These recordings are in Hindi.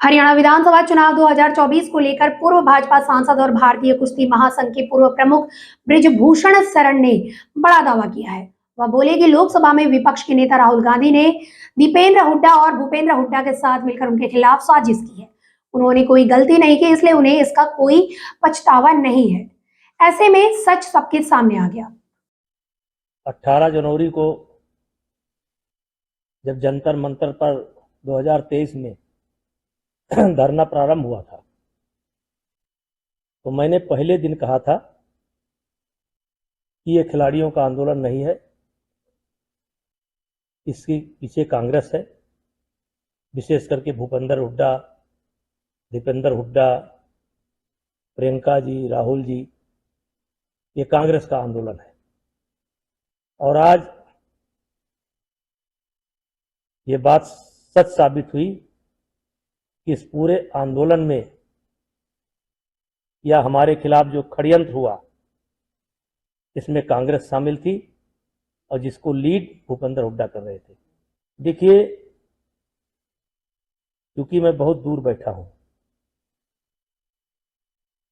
हरियाणा विधानसभा चुनाव 2024 को लेकर पूर्व भाजपा सांसद और भारतीय कुश्ती महासंघ के पूर्व प्रमुख बृजभूषण शरण ने बड़ा दावा किया है। वह बोले कि लोकसभा में विपक्ष के नेता राहुल गांधी ने दीपेंद्र हुड्डा और भूपेंद्र हुड्डा के साथ मिलकर उनके खिलाफ साजिश की है। उन्होंने कोई गलती नहीं की, इसलिए उन्हें इसका कोई पछतावा नहीं है। ऐसे में सच सबके सामने आ गया। 18 जनवरी को जब जंतर मंतर पर 2023 में धरना प्रारंभ हुआ था, तो मैंने पहले दिन कहा था कि ये खिलाड़ियों का आंदोलन नहीं है, इसके पीछे कांग्रेस है। विशेष करके भूपेंद्र हुड्डा, दीपेंद्र हुड्डा, प्रियंका जी, राहुल जी, ये कांग्रेस का आंदोलन है। और आज ये बात सच साबित हुई कि इस पूरे आंदोलन में या हमारे खिलाफ जो षड्यंत्र हुआ, इसमें कांग्रेस शामिल थी और जिसको लीड भूपेंद्र हुड्डा कर रहे थे। देखिए, क्योंकि मैं बहुत दूर बैठा हूं,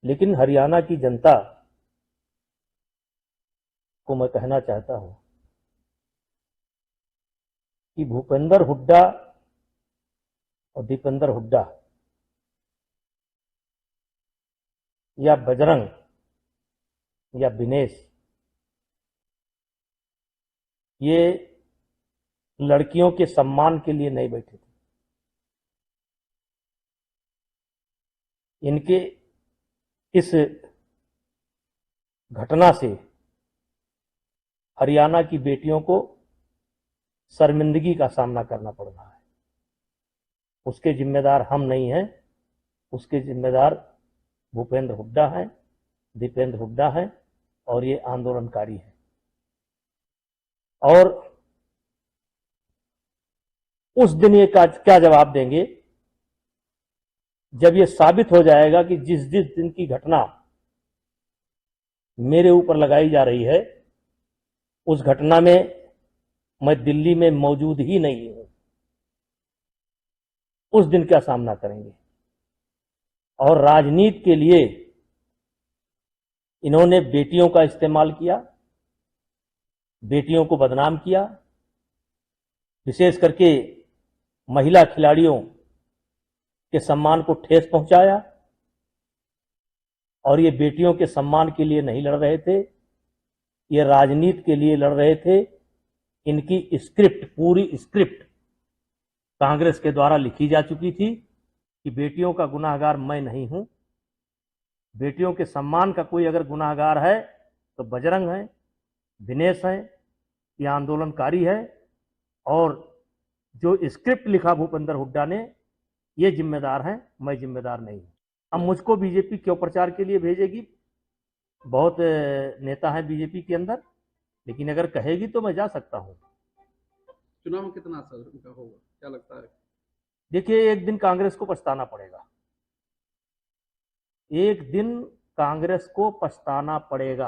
लेकिन हरियाणा की जनता को मैं कहना चाहता हूं कि भूपेंद्र हुड्डा और दीपेंद्र हुड्डा या बजरंग या दिनेश, ये लड़कियों के सम्मान के लिए नहीं बैठे थे। इनके इस घटना से हरियाणा की बेटियों को शर्मिंदगी का सामना करना पड़ रहा है। उसके जिम्मेदार हम नहीं हैं, उसके जिम्मेदार भूपेंद्र हुड्डा हैं, दीपेंद्र हुड्डा हैं और ये आंदोलनकारी हैं। और उस दिन ये क्या जवाब देंगे जब ये साबित हो जाएगा कि जिस दिन की घटना मेरे ऊपर लगाई जा रही है, उस घटना में मैं दिल्ली में मौजूद ही नहीं हूं। उस दिन क्या सामना करेंगे। और राजनीति के लिए इन्होंने बेटियों का इस्तेमाल किया, बेटियों को बदनाम किया, विशेष करके महिला खिलाड़ियों के सम्मान को ठेस पहुंचाया। और ये बेटियों के सम्मान के लिए नहीं लड़ रहे थे, ये राजनीति के लिए लड़ रहे थे। इनकी स्क्रिप्ट, पूरी स्क्रिप्ट कांग्रेस के द्वारा लिखी जा चुकी थी कि बेटियों का गुनाहगार मैं नहीं हूं। बेटियों के सम्मान का कोई अगर गुनाहगार है तो बजरंग है, दिनेश है, ये आंदोलनकारी है। और जो स्क्रिप्ट लिखा भूपेंद्र हुड्डा ने, ये जिम्मेदार हैं, मैं जिम्मेदार नहीं हूं। अब मुझको बीजेपी क्यों प्रचार के लिए भेजेगी? बहुत नेता हैं बीजेपी के अंदर, लेकिन अगर कहेगी तो मैं जा सकता हूं। चुनाव में कितना असर उनका होगा, क्या लगता है? देखिए, एक दिन कांग्रेस को पछताना पड़ेगा, एक दिन कांग्रेस को पछताना पड़ेगा।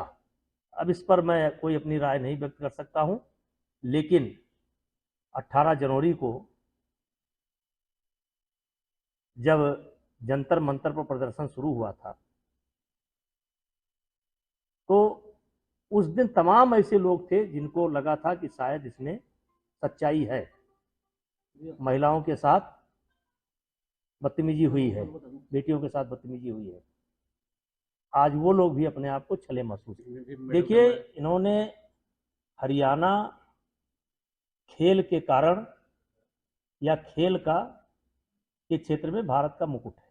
अब इस पर मैं कोई अपनी राय नहीं व्यक्त कर सकता हूं, लेकिन 18 जनवरी को जब जंतर मंतर पर प्रदर्शन शुरू हुआ था, तो उस दिन तमाम ऐसे लोग थे जिनको लगा था कि शायद इसमें सच्चाई है, महिलाओं के साथ बदतमीजी हुई है, बेटियों के साथ बदतमीजी हुई है। आज वो लोग भी अपने आप को छले महसूस करते हैं। देखिए, इन्होंने हरियाणा खेल के कारण या खेल का के क्षेत्र में भारत का मुकुट है,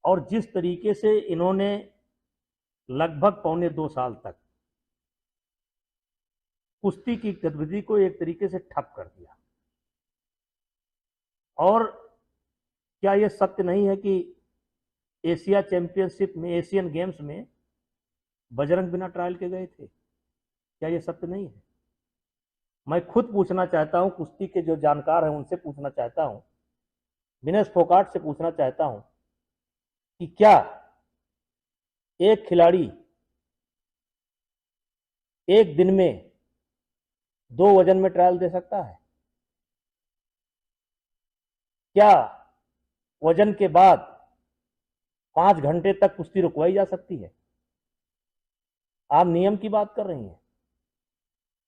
और जिस तरीके से इन्होंने लगभग 1.25 साल तक कुश्ती की गतिविधि को एक तरीके से ठप कर दिया। और क्या यह सत्य नहीं है कि एशिया चैंपियनशिप में, एशियन गेम्स में बजरंग बिना ट्रायल के गए थे? क्या यह सत्य नहीं है? मैं खुद पूछना चाहता हूं, कुश्ती के जो जानकार हैं उनसे पूछना चाहता हूं, विनेश फोगाट से पूछना चाहता हूं कि क्या एक खिलाड़ी एक दिन में 2 वजन में ट्रायल दे सकता है? क्या वजन के बाद 5 घंटे तक कुश्ती रुकवाई जा सकती है? आप नियम की बात कर रही हैं।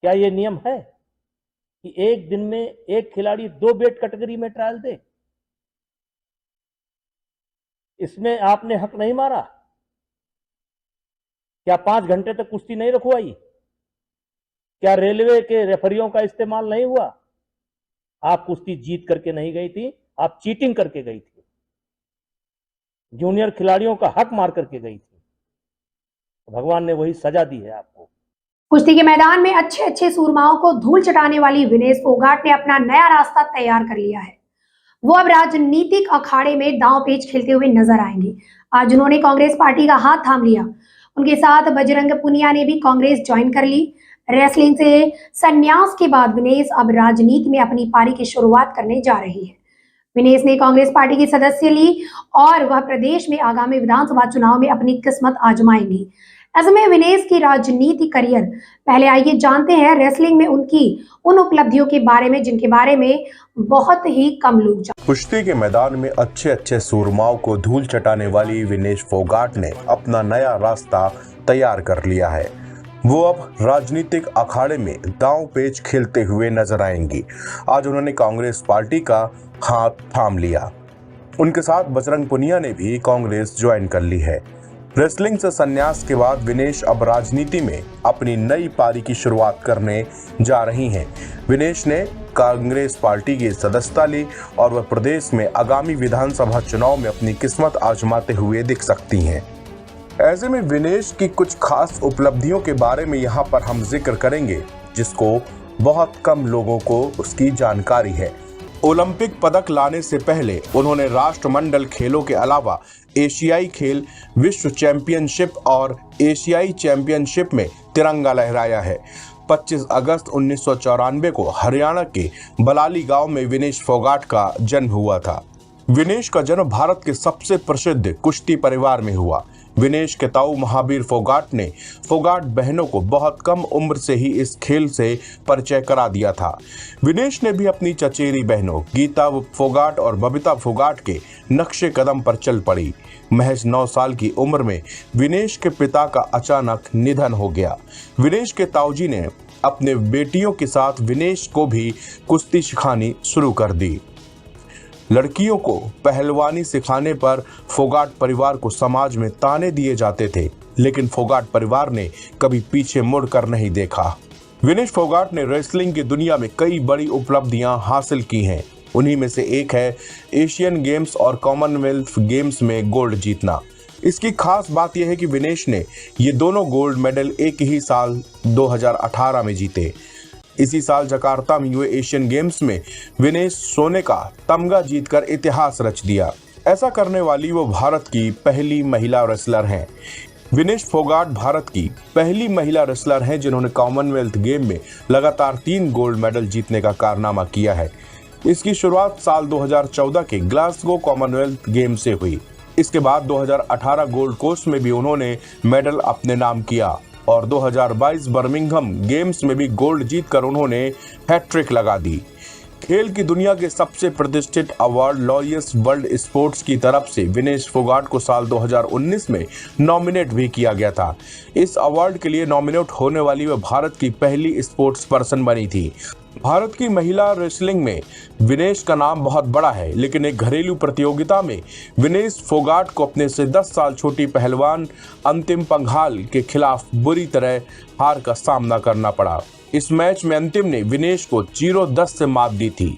क्या ये नियम है कि एक दिन में एक खिलाड़ी 2 वेट कैटेगरी में ट्रायल दे? इसमें आपने हक नहीं मारा? क्या 5 घंटे तक कुश्ती नहीं रखवाई? क्या रेलवे के रेफरियों का इस्तेमाल नहीं हुआ? आप कुश्ती जीत करके नहीं गई थी, आप चीटिंग करके गई थी, जूनियर खिलाड़ियों का हक मार करके गई थी। भगवान ने वही सजा दी है आपको। कुश्ती के मैदान में अच्छे अच्छे सूरमाओं को धूल चटाने वाली विनेश फोगाट ने अपना नया रास्ता तैयार कर लिया है। वो अब राजनीतिक अखाड़े में दांव पेच खेलते हुए नजर आएंगे। आज उन्होंने कांग्रेस पार्टी का हाथ थाम लिया। उनके साथ बजरंग पुनिया ने भी कांग्रेस ज्वाइन कर ली। रेसलिंग से संन्यास के बाद विनेश अब राजनीति में अपनी पारी की शुरुआत करने जा रही है। विनेश ने कांग्रेस पार्टी की सदस्य ली और वह प्रदेश में आगामी विधानसभा चुनाव में अपनी किस्मत आजमाएंगी। ऐसे में विनेश की राजनीति करियर, पहले आइए जानते हैं रेसलिंग में उनकी उन उपलब्धियों के बारे में जिनके बारे में बहुत ही कम लोग जानते हैं। कुश्ती के मैदान में अच्छे अच्छे सूरमाओं को धूल चटाने वाली विनेश फोगाट ने अपना नया रास्ता तैयार कर लिया है। वो अब राजनीतिक अखाड़े में दांव पेच खेलते हुए नजर आएंगी। आज उन्होंने कांग्रेस पार्टी का हाथ थाम लिया। उनके साथ बजरंग पुनिया ने भी कांग्रेस ज्वाइन कर ली है। रेसलिंग से संन्यास के बाद विनेश अब राजनीति में अपनी नई पारी की शुरुआत करने जा रही हैं। विनेश ने कांग्रेस पार्टी की सदस्यता ली और वह प्रदेश में आगामी विधानसभा चुनाव में अपनी किस्मत आजमाते हुए दिख सकती हैं। ऐसे में विनेश की कुछ खास उपलब्धियों के बारे में यहाँ पर हम जिक्र करेंगे, जिसको बहुत कम लोगों को उसकी जानकारी है। ओलंपिक पदक लाने से पहले उन्होंने राष्ट्रमंडल खेलों के अलावा एशियाई खेल, विश्व चैंपियनशिप और एशियाई चैंपियनशिप में तिरंगा लहराया है। 25 अगस्त 1994 को हरियाणा के बलाली गांव में विनेश फोगाट का जन्म हुआ था। विनेश का जन्म भारत के सबसे प्रसिद्ध कुश्ती परिवार में हुआ। विनेश के ताऊ महावीर फोगाट ने फोगाट बहनों को बहुत कम उम्र से ही इस खेल से परिचय करा दिया था। विनेश ने भी अपनी चचेरी बहनों गीता फोगाट और बबीता फोगाट के नक्शे कदम पर चल पड़ी। महज 9 साल की उम्र में विनेश के पिता का अचानक निधन हो गया। विनेश के ताऊजी ने अपने बेटियों के साथ विनेश को भी कुश्ती सिखानी शुरू कर दी। लड़कियों को पहलवानी सिखाने पर फोगाट परिवार को समाज में ताने दिए जाते थे, लेकिन फोगाट परिवार ने कभी पीछे मुड़कर नहीं देखा। विनेश फोगाट ने रेसलिंग की दुनिया में कई बड़ी उपलब्धियां हासिल की हैं। उन्हीं में से एक है एशियन गेम्स और कॉमनवेल्थ गेम्स में गोल्ड जीतना। इसकी खास बात यह है कि विनेश ने ये दोनों गोल्ड मेडल एक ही साल 2018 में जीते। इसी साल जकार्ता में हुए एशियन गेम्स में विनेश सोने का तमगा जीतकर इतिहास रच दिया। ऐसा करने वाली वो भारत की पहली महिला रेसलर हैं। विनेश फोगाट भारत की पहली महिला रेसलर हैं जिन्होंने कॉमनवेल्थ गेम में लगातार 3 गोल्ड मेडल जीतने का कारनामा किया है। इसकी शुरुआत साल 2014 के ग्लासगो कॉमनवेल्थ गेम से हुई। इसके बाद 2018 गोल्ड कोस्ट में भी उन्होंने मेडल अपने नाम किया और 2022 बर्मिंघम गेम्स में भी गोल्ड जीतकर उन्होंने हैट्रिक लगा दी। खेल की दुनिया के सबसे प्रतिष्ठित अवार्ड लॉरियस वर्ल्ड स्पोर्ट्स की तरफ से विनेश फोगाट को साल 2019 में नॉमिनेट भी किया गया था। इस अवार्ड के लिए नॉमिनेट होने वाली वह भारत की पहली स्पोर्ट्स पर्सन बनी थी। भारत की महिला रेसलिंग में विनेश का नाम बहुत बड़ा है, लेकिन एक घरेलू प्रतियोगिता में विनेश फोगाट को अपने से 10 साल छोटी पहलवान अंतिम पंघाल के खिलाफ बुरी तरह हार का सामना करना पड़ा। इस मैच में अंतिम ने विनेश को 0-10 से मात दी थी।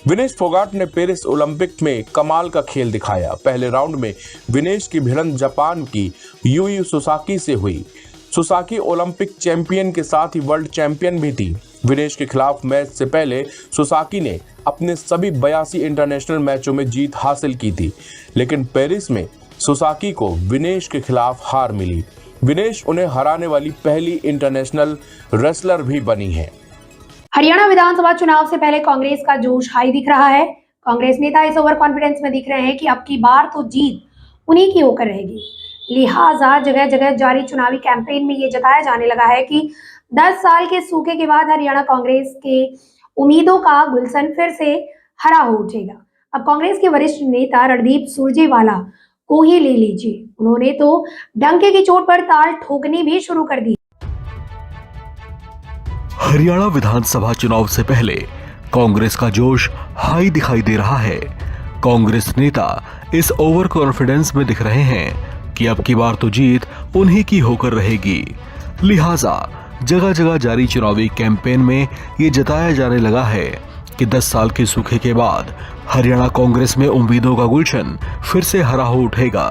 विनेश फोगाट ने पेरिस ओलंपिक में कमाल का खेल दिखाया। पहले राउंड में विनेश की भिड़ंत जापान की यूयू सुसाकी से हुई। सुसाकी ओलंपिक चैंपियन के साथ ही वर्ल्ड चैंपियन भी थी। विनेश के खिलाफ मैच से पहले सुसाकी ने अपने सभी 82 इंटरनेशनल मैचों में जीत हासिल की थी, लेकिन पेरिस में सुसाकी को विनेश के खिलाफ हार मिली। विनेश उन्हें हराने वाली पहली इंटरनेशनल रेसलर भी बनी है। हरियाणा विधानसभा चुनाव से पहले कांग्रेस का जोश हाई दिख रहा है। कांग्रेस नेता इस ओवर कॉन्फिडेंस में दिख रहे हैं कि अब की बार तो जीत उन्हीं की होकर रहेगी। लिहाजा जगह जगह जारी चुनावी कैंपेन में ये जताया जाने लगा है कि 10 साल के सूखे के बाद हरियाणा कांग्रेस के उम्मीदों का गुलशन फिर से हरा हो उठेगा। अब कांग्रेस के वरिष्ठ नेता रणदीप सुरजेवाला को ही ले लीजिए, उन्होंने तो डंके की चोट पर ताल ठोकनी भी शुरू कर दी। हरियाणा विधानसभा चुनाव से पहले कांग्रेस का जोश हाई दिखाई दे रहा है। कांग्रेस नेता इस ओवर कॉन्फिडेंस में दिख रहे हैं कि अब की बार तो जीत उन्हीं की होकर रहेगी। लिहाजा जगह जगह जारी चुनावी कैंपेन में ये जताया जाने लगा है कि 10 साल के सूखे के बाद हरियाणा कांग्रेस में उम्मीदों का गुलशन फिर से हरा हो उठेगा।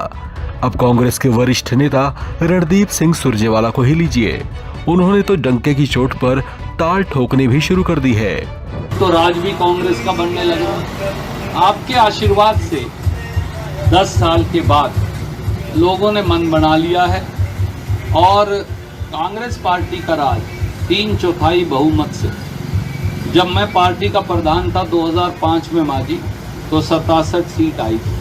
अब कांग्रेस के वरिष्ठ नेता रणदीप सिंह सुरजेवाला को ही लीजिए, उन्होंने तो डंके की चोट पर ताल ठोकनी भी शुरू कर दी है। तो राज भी कांग्रेस का बनने लगा। आपके आशीर्वाद से 10 साल के बाद लोगों ने मन बना लिया है और कांग्रेस पार्टी का राज 3/4 बहुमत से, जब मैं पार्टी का प्रधान था 2005 में माजी, तो 67 सीट आई थी।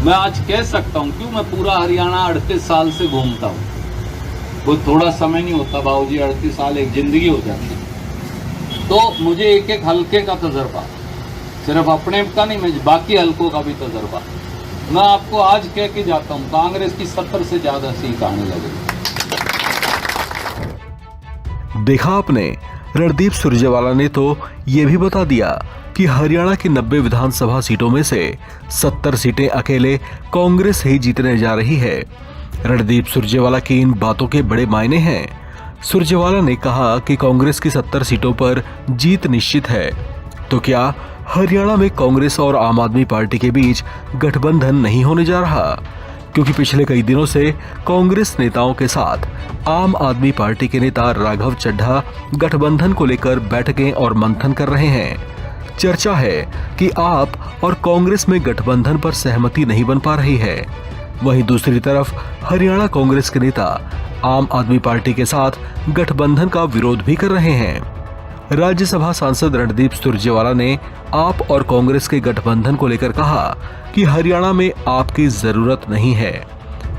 मैं आज कह सकता हूं, क्यों, मैं पूरा हरियाणा 38 साल से घूमता हूं। कोई थोड़ा समय नहीं होता बाबूजी, 38 साल एक जिंदगी हो जाती है। तो मुझे एक एक हल्के का तजर्बा, सिर्फ अपने का नहीं, मैं बाकी हल्कों का भी तजर्बा। मैं आपको आज कह के जाता हूं, कांग्रेस की 70 से ज्यादा सीट आने लगेगी। देखा आपने, रणदीप सुरजेवाला ने तो ये भी बता दिया कि हरियाणा की 90 विधानसभा सीटों में से 70 सीटें अकेले कांग्रेस ही जीतने जा रही है। रणदीप सुरजेवाला की इन बातों के बड़े मायने हैं। सुरजेवाला ने कहा कि कांग्रेस की 70 सीटों पर जीत निश्चित है, तो क्या हरियाणा में कांग्रेस और आम आदमी पार्टी के बीच गठबंधन नहीं होने जा रहा? क्योंकि पिछले कई दिनों से कांग्रेस नेताओं के साथ आम आदमी पार्टी के नेता राघव चड्ढा गठबंधन को लेकर बैठकें और मंथन कर रहे हैं। चर्चा है कि आप और कांग्रेस में गठबंधन पर सहमति नहीं बन पा रही है। वहीं दूसरी तरफ हरियाणा कांग्रेस के नेता आम आदमी पार्टी के साथ गठबंधन का विरोध भी कर रहे हैं। राज्यसभा सांसद रणदीप सुरजेवाला ने आप और कांग्रेस के गठबंधन को लेकर कहा कि हरियाणा में आपकी जरूरत नहीं है,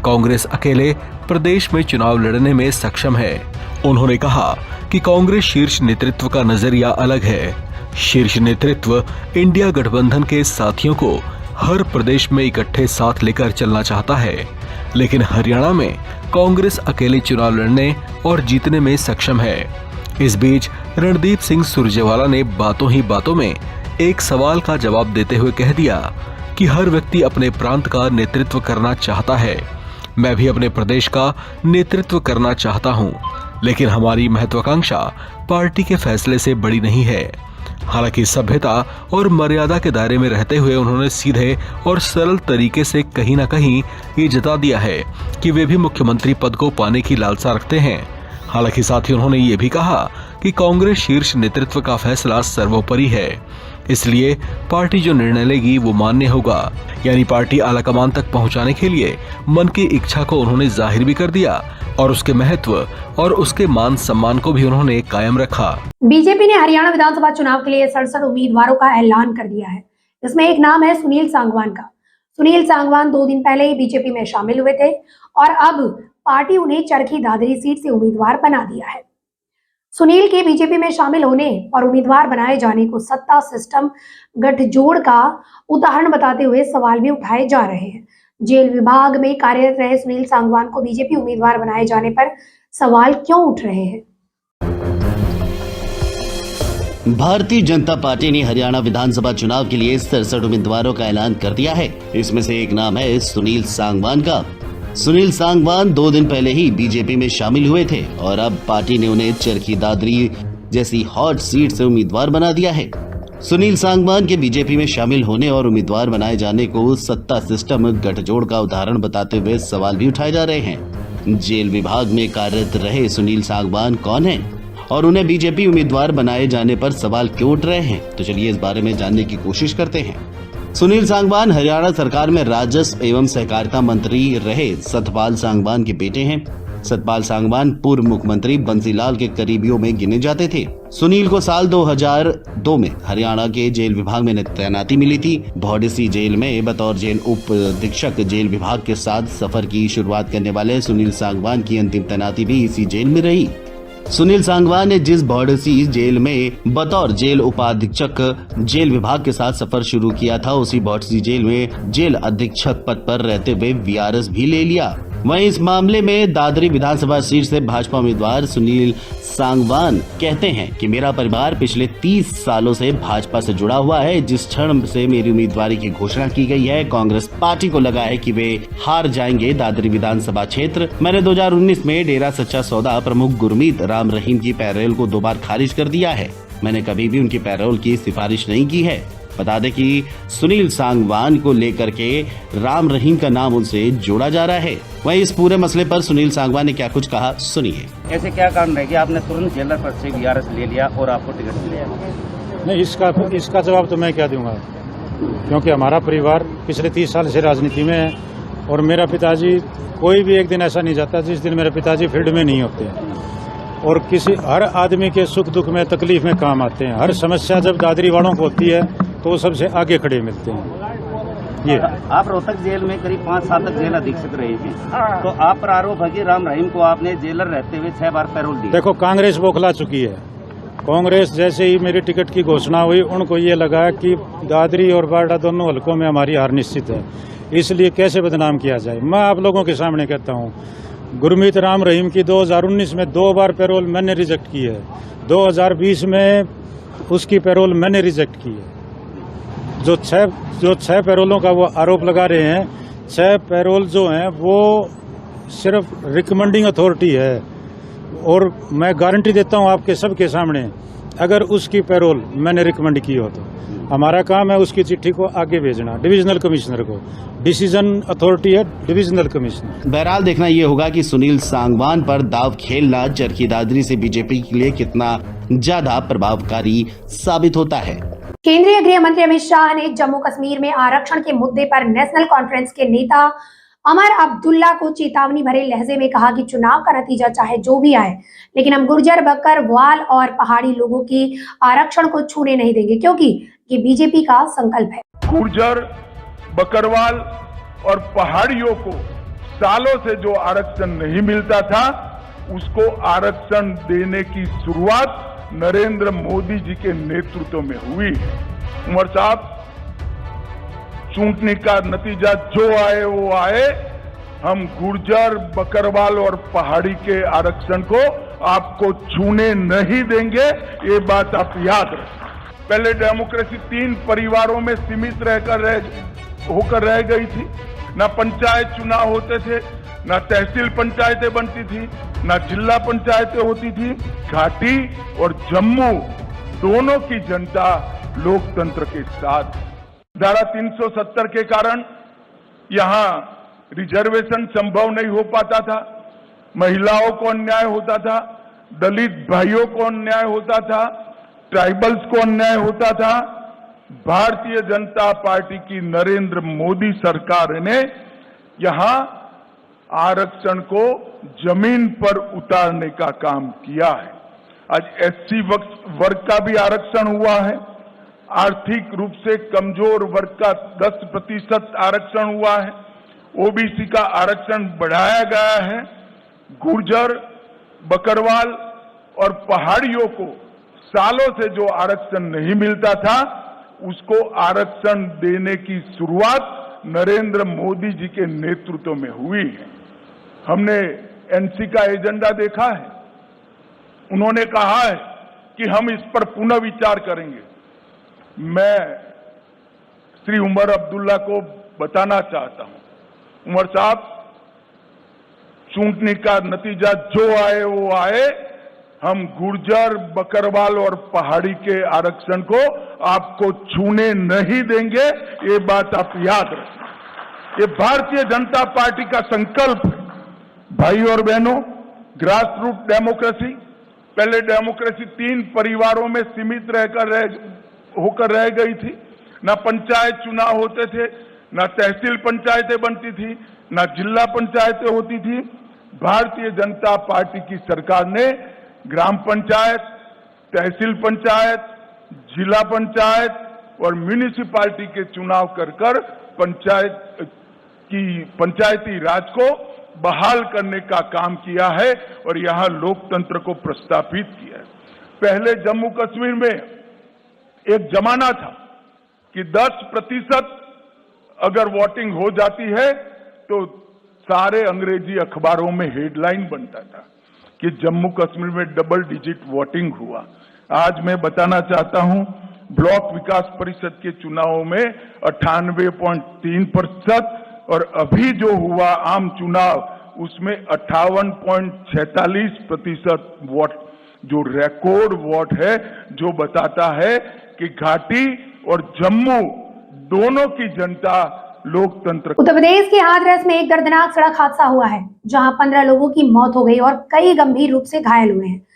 कांग्रेस अकेले प्रदेश में चुनाव लड़ने में सक्षम है। उन्होंने कहा कि कांग्रेस शीर्ष नेतृत्व का नजरिया अलग है। शीर्ष नेतृत्व इंडिया गठबंधन के साथियों को हर प्रदेश में इकट्ठे साथ लेकर चलना चाहता है, लेकिन हरियाणा में कांग्रेस अकेले चुनाव लड़ने और जीतने में सक्षम है। इस बीच रणदीप सिंह सुरजेवाला ने बातों ही बातों में एक सवाल का जवाब देते हुए कह दिया कि हर व्यक्ति अपने प्रांत का नेतृत्व करना चाहता है। मैं भी अपने प्रदेश का नेतृत्व करना चाहता हूं, लेकिन हमारी महत्वाकांक्षा पार्टी के फैसले से बड़ी नहीं है। हालांकि सभ्यता और मर्यादा के दायरे में रहते हुए उन्होंने सीधे और सरल तरीके से कहीं ना कहीं ये जता दिया है कि वे भी मुख्यमंत्री पद को पाने की लालसा रखते हैं। हालांकि साथ ही उन्होंने ये भी कहा कि कांग्रेस शीर्ष नेतृत्व का फैसला सर्वोपरि है, इसलिए पार्टी जो निर्णय लेगी वो मान्य होगा। यानी पार्टी आलाकमान तक पहुंचाने के लिए मन की इच्छा को उन्होंने जाहिर भी कर दिया और उसके महत्व और उसके मान सम्मान को भी उन्होंने कायम रखा। बीजेपी ने हरियाणा विधानसभा चुनाव के लिए 67 उम्मीदवारों का ऐलान कर दिया है। इसमें एक नाम है सुनील सांगवान का। सुनील सांगवान 2 दिन पहले ही बीजेपी में शामिल हुए थे और अब पार्टी उन्हें चरखी दादरी सीट से उम्मीदवार बना दिया है। सुनील के बीजेपी में शामिल होने और उम्मीदवार बनाए जाने को सत्ता सिस्टम गठजोड़ का उदाहरण बताते हुए सवाल भी उठाए जा रहे हैं। जेल विभाग में कार्यरत रहे सुनील सांगवान को बीजेपी उम्मीदवार बनाए जाने पर सवाल क्यों उठ रहे हैं? भारतीय जनता पार्टी ने हरियाणा विधानसभा चुनाव के लिए 67 उम्मीदवारों का ऐलान कर दिया है। इसमें से एक नाम है सुनील सांगवान का। सुनील सांगवान 2 दिन पहले ही बीजेपी में शामिल हुए थे और अब पार्टी ने उन्हें चरखी दादरी जैसी हॉट सीट से उम्मीदवार बना दिया है। सुनील सांगवान के बीजेपी में शामिल होने और उम्मीदवार बनाए जाने को सत्ता सिस्टम गठजोड़ का उदाहरण बताते हुए सवाल भी उठाए जा रहे हैं। जेल विभाग में कार्यरत रहे सुनील सांगवान कौन है और उन्हें बीजेपी उम्मीदवार बनाए जाने पर सवाल क्यों उठ रहे हैं, तो चलिए इस बारे में जानने की कोशिश करते हैं। सुनील सांगवान हरियाणा सरकार में राजस्व एवं सहकारिता मंत्री रहे सतपाल सांगवान के बेटे हैं। सतपाल सांगवान पूर्व मुख्यमंत्री बंसीलाल के करीबियों में गिने जाते थे। सुनील को साल 2002 में हरियाणा के जेल विभाग में तैनाती मिली थी। भौडेसी जेल में बतौर जेल उप अधीक्षक जेल विभाग के साथ सफर की शुरुआत करने वाले सुनील सांगवान की अंतिम तैनाती भी इसी जेल में रही। सुनील सांगवान ने जिस भौडसी जेल में बतौर जेल उपाधीक्षक जेल विभाग के साथ सफर शुरू किया था, उसी भौडसी जेल में जेल अधीक्षक पद पर रहते हुए वीआरएस भी ले लिया। वहीं इस मामले में दादरी विधानसभा सीट से भाजपा उम्मीदवार सुनील सांगवान कहते हैं कि मेरा परिवार पिछले 30 सालों से भाजपा से जुड़ा हुआ है। जिस क्षण से मेरी उम्मीदवारी की घोषणा की गई है, कांग्रेस पार्टी को लगा है कि वे हार जाएंगे दादरी विधानसभा क्षेत्र। मैंने 2019 में डेरा सच्चा सौदा प्रमुख गुरमीत राम रहीम की पैरोल को 2 बार खारिज कर दिया है। मैंने कभी भी उनकी पैरोल की सिफारिश नहीं की है। बता दें कि सुनील सांगवान को लेकर के राम रहीम का नाम उनसे जोड़ा जा रहा है। वहीं इस पूरे मसले पर सुनील सांगवान ने क्या कुछ कहा, सुनिए। ऐसे क्या कारण रह गया आपने तुरंत जेलर पद से वीआरएस ले लिया और आपको टिकट मिल गया? नहीं, इसका जवाब तो मैं क्या दूंगा, क्योंकि हमारा परिवार पिछले 30 साल से राजनीति में है और मेरा पिताजी, कोई भी एक दिन ऐसा नहीं जाता जिस दिन मेरे पिताजी फील्ड में नहीं होते हैं और हर आदमी के सुख दुख में तकलीफ में काम आते हैं। हर समस्या जब दादरी वालों को होती है तो वो सबसे आगे खड़े मिलते हैं। ये आप रोहतक जेल में करीब 5 साल तक जेल अधीक्षक रहे थे, तो आप पर आरोप है कि राम रहीम को आपने जेलर रहते हुए 6 बार पैरोल दी। देखो, कांग्रेस बौखला चुकी है। कांग्रेस जैसे ही मेरी टिकट की घोषणा हुई, उनको ये लगा कि दादरी और बारडा दोनों हलकों में हमारी हार निश्चित है, इसलिए कैसे बदनाम किया जाए। मैं आप लोगों के सामने कहता हूँ, गुरमीत राम रहीम की 2019 में 2 बार पैरोल मैंने रिजेक्ट की है, 2020 में उसकी पैरोल मैंने रिजेक्ट की है। जो छह पैरोलों का वो आरोप लगा रहे हैं, 6 पैरोल जो हैं वो सिर्फ रिकमेंडिंग अथॉरिटी है और मैं गारंटी देता हूँ आपके सबके सामने, अगर उसकी पैरोल मैंने रिकमेंड की हो तो हमारा काम है उसकी चिट्ठी को आगे भेजना डिविजनल कमिश्नर को। डिसीजन अथॉरिटी है डिविजनल कमिश्नर। बहरहाल देखना ये होगा कि सुनील सांगवान पर दाव खेलना चरखी दादरी से बीजेपी के लिए कितना ज्यादा प्रभावकारी साबित होता है। केंद्रीय गृह मंत्री अमित शाह ने जम्मू कश्मीर में आरक्षण के मुद्दे पर नेशनल कॉन्फ्रेंस के नेता अमर अब्दुल्ला को चेतावनी भरे लहजे में कहा कि चुनाव का नतीजा चाहे जो भी आए, लेकिन हम गुर्जर, बकरवाल और पहाड़ी लोगों की आरक्षण को छूने नहीं देंगे, क्योंकि ये बीजेपी का संकल्प है। गुर्जर, बकरवाल और पहाड़ियों को सालों से जो आरक्षण नहीं मिलता था, उसको आरक्षण देने की शुरुआत नरेंद्र मोदी जी के नेतृत्व में हुई है। उमर साहब, चुनाव का नतीजा जो आए वो आए, हम गुर्जर, बकरवाल और पहाड़ी के आरक्षण को आपको छूने नहीं देंगे, ये बात आप याद रखें। पहले डेमोक्रेसी 3 परिवारों में सीमित होकर रह गई थी। ना पंचायत चुनाव होते थे, ना तहसील पंचायतें बनती थी, ना जिला पंचायतें होती थी। घाटी और जम्मू दोनों की जनता लोकतंत्र के साथ। धारा 370 के कारण यहां रिजर्वेशन संभव नहीं हो पाता था, महिलाओं को अन्याय होता था, दलित भाइयों को अन्याय होता था, ट्राइबल्स को अन्याय होता था। भारतीय जनता पार्टी की नरेंद्र मोदी सरकार ने यहां आरक्षण को जमीन पर उतारने का काम किया है। आज एससी वर्ग का भी आरक्षण हुआ है, आर्थिक रूप से कमजोर वर्ग का 10% आरक्षण हुआ है, ओबीसी का आरक्षण बढ़ाया गया है। गुर्जर, बकरवाल और पहाड़ियों को सालों से जो आरक्षण नहीं मिलता था, उसको आरक्षण देने की शुरुआत नरेंद्र मोदी जी के नेतृत्व में हुई है। हमने एनसी का एजेंडा देखा है, उन्होंने कहा है कि हम इस पर पुनः विचार करेंगे। मैं श्री उमर अब्दुल्ला को बताना चाहता हूं, उमर साहब, चुनाव का नतीजा जो आए वो आए, हम गुर्जर, बकरवाल और पहाड़ी के आरक्षण को आपको छूने नहीं देंगे, ये बात आप याद रखें। ये भारतीय जनता पार्टी का संकल्प है। भाई और बहनों, ग्रास रूट डेमोक्रेसी, पहले डेमोक्रेसी 3 परिवारों में सीमित होकर रह गई थी। ना पंचायत चुनाव होते थे, ना तहसील पंचायतें बनती थी, ना जिला पंचायतें होती थी। भारतीय जनता पार्टी की सरकार ने ग्राम पंचायत, तहसील पंचायत, जिला पंचायत और म्यूनिसिपैलिटी के चुनाव कर पंचायती राज को बहाल करने का काम किया है और यहां लोकतंत्र को प्रस्थापित किया है। पहले जम्मू कश्मीर में एक जमाना था कि 10% अगर वोटिंग हो जाती है तो सारे अंग्रेजी अखबारों में हेडलाइन बनता था कि जम्मू कश्मीर में डबल डिजिट वोटिंग हुआ। आज मैं बताना चाहता हूं, ब्लॉक विकास परिषद के चुनावों में 98.3% और अभी जो हुआ आम चुनाव उसमें 58.46% वोट, जो रिकॉर्ड वोट है, जो बताता है कि घाटी और जम्मू दोनों की जनता लोकतंत्र। उत्तर प्रदेश के हाथरस में एक दर्दनाक सड़क हादसा हुआ है जहां 15 लोगों की मौत हो गई और कई गंभीर रूप से घायल हुए हैं,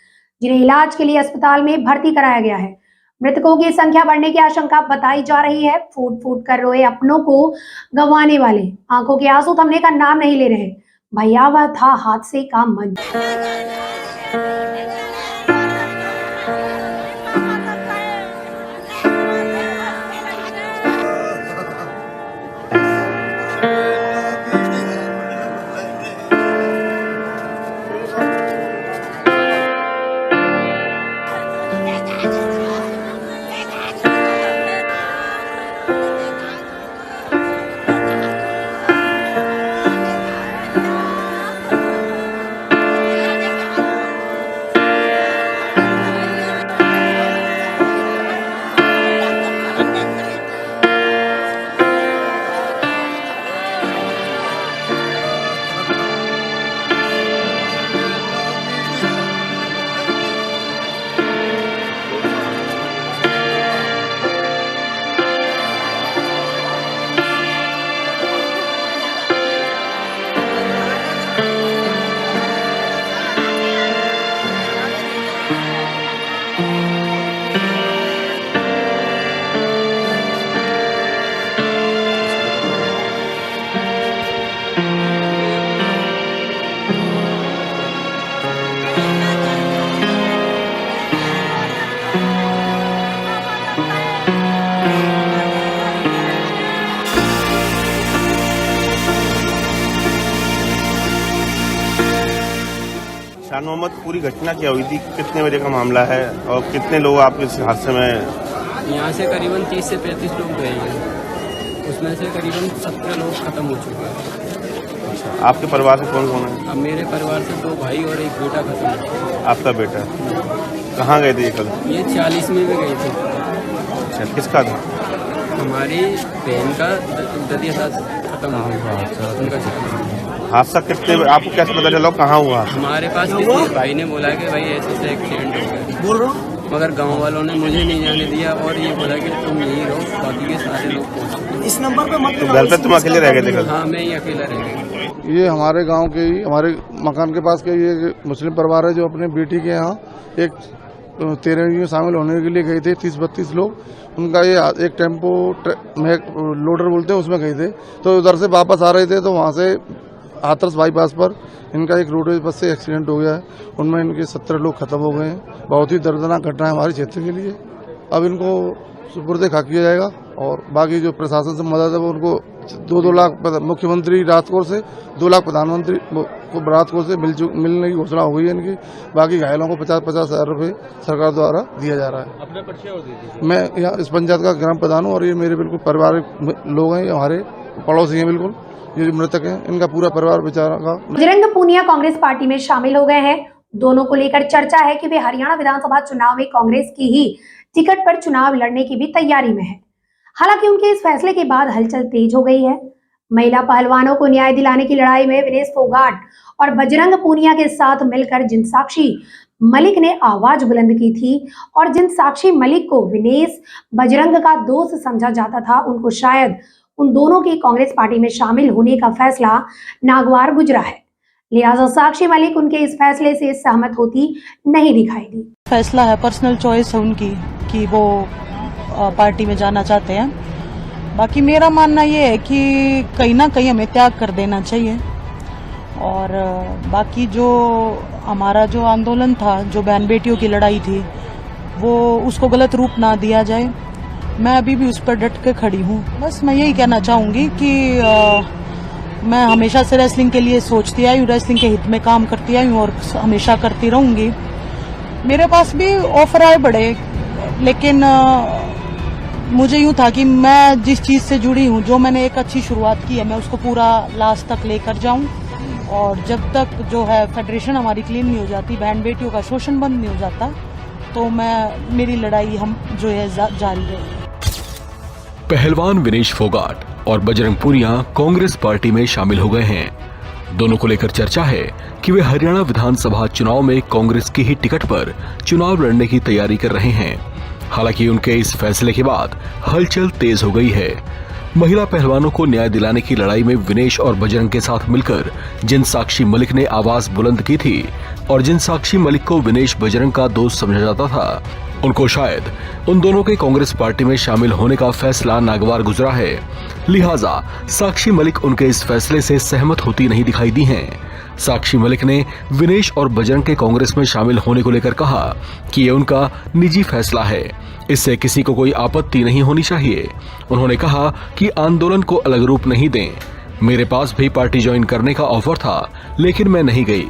जिन्हें इलाज के लिए अस्पताल में भर्ती कराया गया है। मृतकों की संख्या बढ़ने की आशंका बताई जा रही है। फूट फूट कर रोए अपनों को गंवाने वाले आंखों के आंसू थमने का नाम नहीं ले रहे। भयावह था हादसे का मंच। शान मोहम्मद, पूरी घटना क्या हुई थी, कितने बजे का मामला है और कितने लोग आपके इस हादसे में? यहाँ से करीबन 30 से 35 लोग गए हैं, उसमें से करीबन 17 लोग खत्म हो चुके हैं। आपके परिवार से कौन कौन है? अब मेरे परिवार से 2 भाई और एक बेटा खत्म है। आपका बेटा कहाँ गए थे ये कल? ये 40 में भी गए थे। अच्छा, किसका था? हमारी बहन का ददिया साथ खत्म हो गया। हादसा कितने, आपको कैसे पता चला, कहाँ हुआ? हमारे पास किसी भाई ने बोला कि भाई ऐसे एक्सीडेंट हो गया, बोल रहा हूँ, मगर गांव वालों ने मुझे नहीं जाने दिया और ये बोला कि तुम यहीं रहो, बाकी के सारे लोग पहुंच। इस नंबर पे मत। तो घर पे तुम अकेले रह गए थे कल? हाँ, मैं ही अकेला रह गया। ये हमारे गांव के ही, हमारे मकान के पास के ये मुस्लिम परिवार है जो अपने बेटी के यहाँ एक 13वीं में शामिल होने के लिए गए थे। 30-32 लोग, उनका ये एक टेम्पो में लोडर बोलते हैं उसमें गए थे, तो उधर से वापस आ रहे थे तो वहाँ से हाथरस बाईपास पर इनका एक रोडवेज बस से एक्सीडेंट हो गया है। उनमें इनके 17 लोग खत्म हो गए हैं। बहुत ही दर्दनाक घटना है हमारे क्षेत्र के लिए। अब इनको सुपुर्द खा किया जाएगा और बाकी जो प्रशासन से मदद है वो उनको 2-2 लाख मुख्यमंत्री राहत कोष से, 2 लाख प्रधानमंत्री को राहत कोष से मिलने की घोषणा हो गई है इनकी। बाकी घायलों को 50-50 हज़ार रुपये सरकार द्वारा दिया जा रहा है। अपने परिचय हो दीजिए। मैं यहाँ इस पंचायत का ग्राम प्रधान हूँ और ये मेरे बिल्कुल पारिवारिक लोग हैं, हमारे पड़ोसी हैं। बिल्कुल ये मृतक हैं, इनका पूरा परिवार बेचारा का। बजरंग पूनिया कांग्रेस पार्टी में शामिल हो गए हैं। दोनों को लेकर चर्चा है कि वे हरियाणा विधानसभा चुनाव में कांग्रेस की ही टिकट पर चुनाव लड़ने की भी तैयारी में है। हालांकि उनके इस फैसले के बाद हलचल तेज हो गई है। महिला पहलवानों को न्याय दिलाने की लड़ाई में विनेश फोगाट और बजरंग पूनिया के साथ मिलकर जिन साक्षी मलिक ने आवाज बुलंद की थी और जिन साक्षी मलिक को विनेश बजरंग का दोस्त समझा जाता था, उनको शायद उन दोनों की कांग्रेस पार्टी में शामिल होने का फैसला नागवार गुजरा है। लिहाजा साक्षी मलिक उनके इस फैसले से सहमत होती नहीं दिखाई दी। फैसला है, पर्सनल चॉइस है उनकी कि वो पार्टी में जाना चाहते हैं। बाकी मेरा मानना ये है कि कहीं ना कहीं हमें त्याग कर देना चाहिए और बाकी जो हमारा जो आंदोलन था, जो बहन बेटियों की लड़ाई थी, वो उसको गलत रूप ना दिया जाए। मैं अभी भी उस पर डट के खड़ी हूँ। बस मैं यही कहना चाहूँगी कि मैं हमेशा से रेसलिंग के लिए सोचती आई हूँ, रेसलिंग के हित में काम करती आई हूँ और हमेशा करती रहूंगी। मेरे पास भी ऑफर आए बड़े, लेकिन मुझे यूँ था कि मैं जिस चीज़ से जुड़ी हूँ, जो मैंने एक अच्छी शुरुआत की है, मैं उसको पूरा लास्ट तक लेकर जाऊँ। और जब तक जो है फेडरेशन हमारी क्लीन नहीं हो जाती, बहन बेटियों का शोषण बंद नहीं हो जाता, तो मेरी लड़ाई हम जो है जारी रहेगी। पहलवान विनेश फोगाट और बजरंग पुनिया कांग्रेस पार्टी में शामिल हो गए हैं। दोनों को लेकर चर्चा है कि वे हरियाणा विधानसभा चुनाव में कांग्रेस की ही टिकट पर चुनाव लड़ने की तैयारी कर रहे हैं। हालांकि उनके इस फैसले के बाद हलचल तेज हो गई है। महिला पहलवानों को न्याय दिलाने की लड़ाई में विनेश और बजरंग के साथ मिलकर जिन साक्षी मलिक ने आवाज बुलंद की थी और जिन साक्षी मलिक को विनेश बजरंग का दोस्त समझा जाता था, उनको शायद उन दोनों के कांग्रेस पार्टी में शामिल होने का फैसला नागवार गुजरा है। लिहाजा साक्षी मलिक उनके इस फैसले से सहमत होती नहीं दिखाई दी हैं। साक्षी मलिक ने विनेश और बजरंग के कांग्रेस में शामिल होने को लेकर कहा कि ये उनका निजी फैसला है, इससे किसी को कोई आपत्ति नहीं होनी चाहिए। उन्होंने कहा कि आंदोलन को अलग रूप नहीं दें। मेरे पास भी पार्टी ज्वाइन करने का ऑफर था, लेकिन मैं नहीं गई।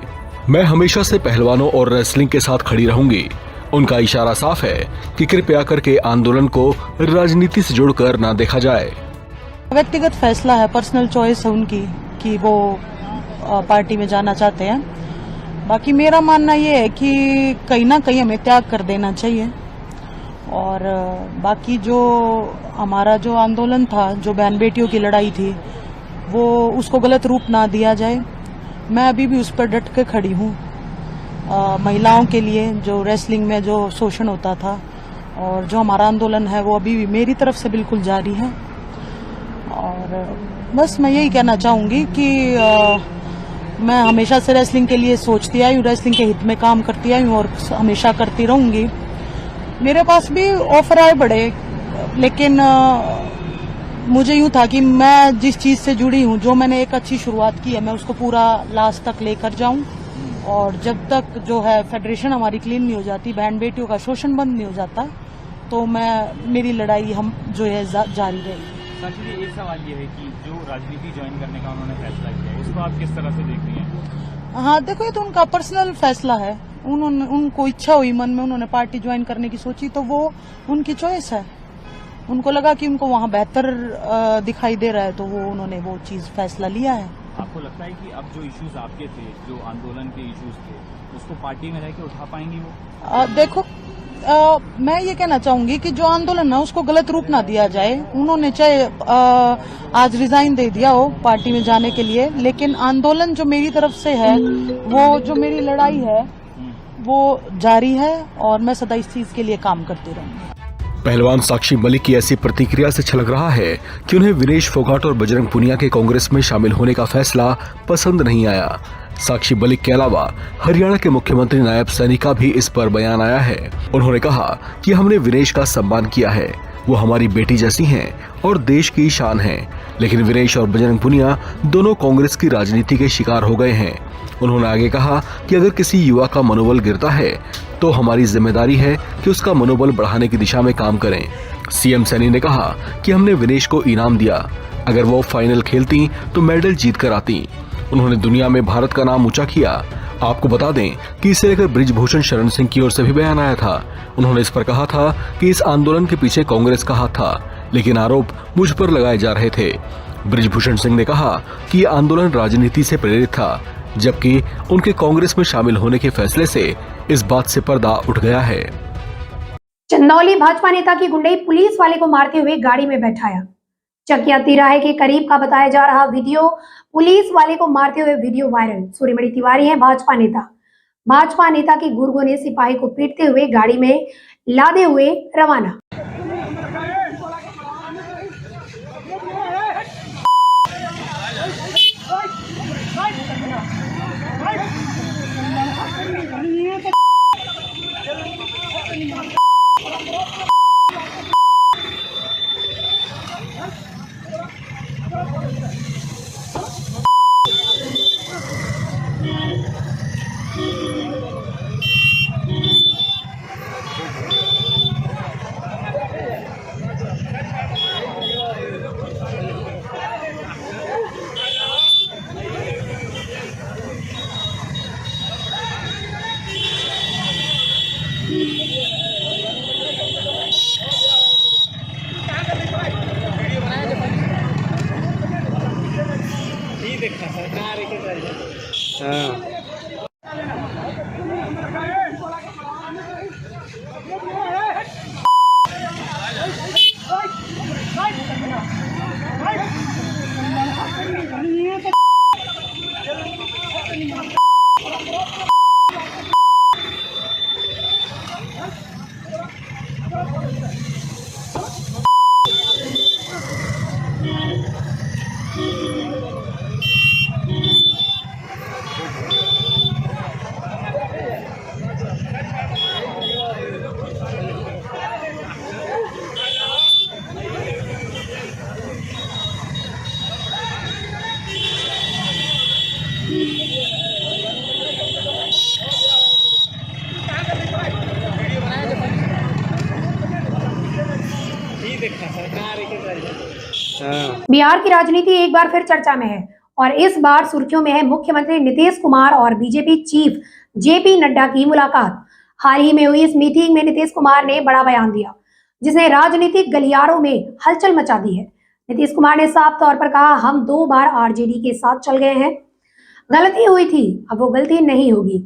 मैं हमेशा से पहलवानों और रेसलिंग के साथ खड़ी रहूंगी। उनका इशारा साफ है कि कृपया करके आंदोलन को राजनीति से जोड़कर ना देखा जाए। व्यक्तिगत फैसला है, पर्सनल चॉइस है उनकी कि वो पार्टी में जाना चाहते हैं। बाकी मेरा मानना ये है कि कहीं ना कहीं हमें त्याग कर देना चाहिए। और बाकी जो हमारा जो आंदोलन था, जो बहन बेटियों की लड़ाई थी, वो उसको गलत रूप ना दिया जाए। मैं अभी भी उस पर डट के खड़ी हूँ। महिलाओं के लिए जो रेसलिंग में जो शोषण होता था और जो हमारा आंदोलन है, वो अभी भी मेरी तरफ से बिल्कुल जारी है। और बस मैं यही कहना चाहूँगी कि मैं हमेशा से रेसलिंग के लिए सोचती आई हूँ, रेसलिंग के हित में काम करती आई हूँ और हमेशा करती रहूंगी। मेरे पास भी ऑफर आए बड़े, लेकिन मुझे यूँ था कि मैं जिस चीज़ से जुड़ी हूँ, जो मैंने एक अच्छी शुरुआत की है, मैं उसको पूरा लास्ट तक लेकर जाऊँ। और जब तक जो है फेडरेशन हमारी क्लीन नहीं हो जाती, बहन बेटियों का शोषण बंद नहीं हो जाता, तो मेरी लड़ाई हम जो है जारी रहेगी। साक्षी जी, एक सवाल ये है कि जो राजनीति ज्वाइन करने का उन्होंने फैसला किया है, इसको आप किस तरह से देख रही हैं? हाँ देखो, ये तो उनका पर्सनल फैसला है। उनको इच्छा हुई मन में, उन्होंने पार्टी ज्वाइन करने की सोची, तो वो उनकी चॉइस है। उनको लगा कि उनको वहाँ बेहतर दिखाई दे रहा है, तो उन्होंने वो चीज़ फैसला लिया है। आपको लगता है कि अब जो इश्यूज आपके थे, जो आंदोलन के इश्यूज थे, उसको पार्टी में रह के उठा पाएंगी वो? देखो, मैं ये कहना चाहूंगी कि जो आंदोलन है उसको गलत रूप ना दिया जाए। उन्होंने चाहे आज रिजाइन दे दिया हो पार्टी में जाने के लिए, लेकिन आंदोलन जो मेरी तरफ से है, वो जो मेरी लड़ाई है, वो जारी है और मैं सदा इस चीज के लिए काम करती रहूंगी। पहलवान साक्षी मलिक की ऐसी प्रतिक्रिया से छलक रहा है कि उन्हें विनेश फोगाट और बजरंग पुनिया के कांग्रेस में शामिल होने का फैसला पसंद नहीं आया। साक्षी मलिक के अलावा हरियाणा के मुख्यमंत्री नायब सैनी का भी इस पर बयान आया है। उन्होंने कहा कि हमने विनेश का सम्मान किया है, वो हमारी बेटी जैसी हैं और देश की शान हैं, लेकिन विनेश और बजरंग पुनिया दोनों कांग्रेस की राजनीति के शिकार हो गए हैं। उन्होंने आगे कहा कि अगर किसी युवा का मनोबल गिरता है तो हमारी जिम्मेदारी है कि उसका मनोबल बढ़ाने की दिशा में काम करें। सीएम सैनी ने कहा कि हमने विनेश को इनाम दिया, अगर वो फाइनल खेलती तो मेडल जीत कर आती। उन्होंने दुनिया में भारत का नाम ऊंचा किया। आपको बता दें कि इसे लेकर बृजभूषण शरण सिंह की ओर से भी बयान आया था। उन्होंने इस पर कहा था कि इस आंदोलन के पीछे कांग्रेस का हाथ था, लेकिन आरोप मुझ पर लगाए जा रहे थे। बृजभूषण सिंह ने कहा कि ये आंदोलन राजनीति से प्रेरित था, जबकि उनके कांग्रेस में शामिल होने के फैसले से इस बात से पर्दा उठ गया है। चंदौली भाजपा नेता की गुंडई पुलिस वाले को मारते हुए गाड़ी में बैठाया। चकिया तिराहे के करीब का बताया जा रहा वीडियो, पुलिस वाले को मारते हुए वीडियो वायरल। सूर्यमणि तिवारी हैं भाजपा नेता। भाजपा नेता के गुर्गों ने सिपाही को पीटते हुए गाड़ी में लादे हुए रवाना। बिहार की राजनीति एक बार फिर चर्चा में है और इस बार सुर्खियों में है मुख्यमंत्री नीतीश कुमार और बीजेपी चीफ जेपी नड्डा की मुलाकात। हाल ही में हुई इस मीटिंग में नीतीश कुमार ने बड़ा बयान दिया जिसने राजनीतिक गलियारों में हलचल मचा दी है। नीतीश कुमार ने साफ तौर पर कहा, हम 2 बार आरजेडी के साथ चल गए हैं, गलती हुई थी, अब वो गलती नहीं होगी,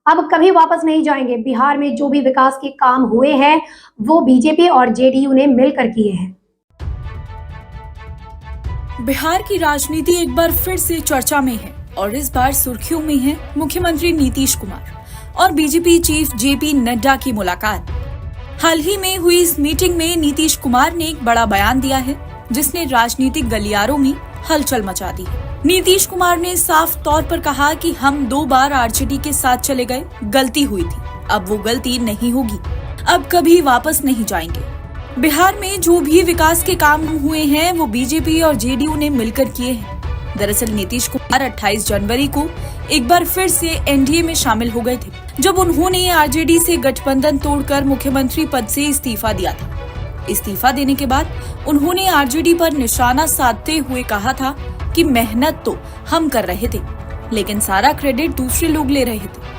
अब कभी वापस नहीं जाएंगे। बिहार में जो भी विकास के काम हुए हैं वो बीजेपी और जेडीयू ने मिलकर किए हैं। बिहार की राजनीति एक बार फिर से चर्चा में है और इस बार सुर्खियों में है मुख्यमंत्री नीतीश कुमार और बीजेपी चीफ जेपी नड्डा की मुलाकात। हाल ही में हुई इस मीटिंग में नीतीश कुमार ने एक बड़ा बयान दिया है जिसने राजनीतिक गलियारों में हलचल मचा दी है। नीतीश कुमार ने साफ तौर पर कहा कि हम 2 बार आरजेडी के साथ चले गए, गलती हुई थी, अब वो गलती नहीं होगी, अब कभी वापस नहीं जाएंगे। बिहार में जो भी विकास के काम हुए हैं वो बीजेपी और जेडीयू ने मिलकर किए हैं। दरअसल नीतीश कुमार 28 जनवरी को एक बार फिर से एनडीए में शामिल हो गए थे जब उन्होंने आरजेडी से गठबंधन तोड़कर मुख्यमंत्री पद से इस्तीफा दिया था। इस्तीफा देने के बाद उन्होंने आरजेडी पर निशाना साधते हुए कहा था कि मेहनत तो हम कर रहे थे लेकिन सारा क्रेडिट दूसरे लोग ले रहे थे।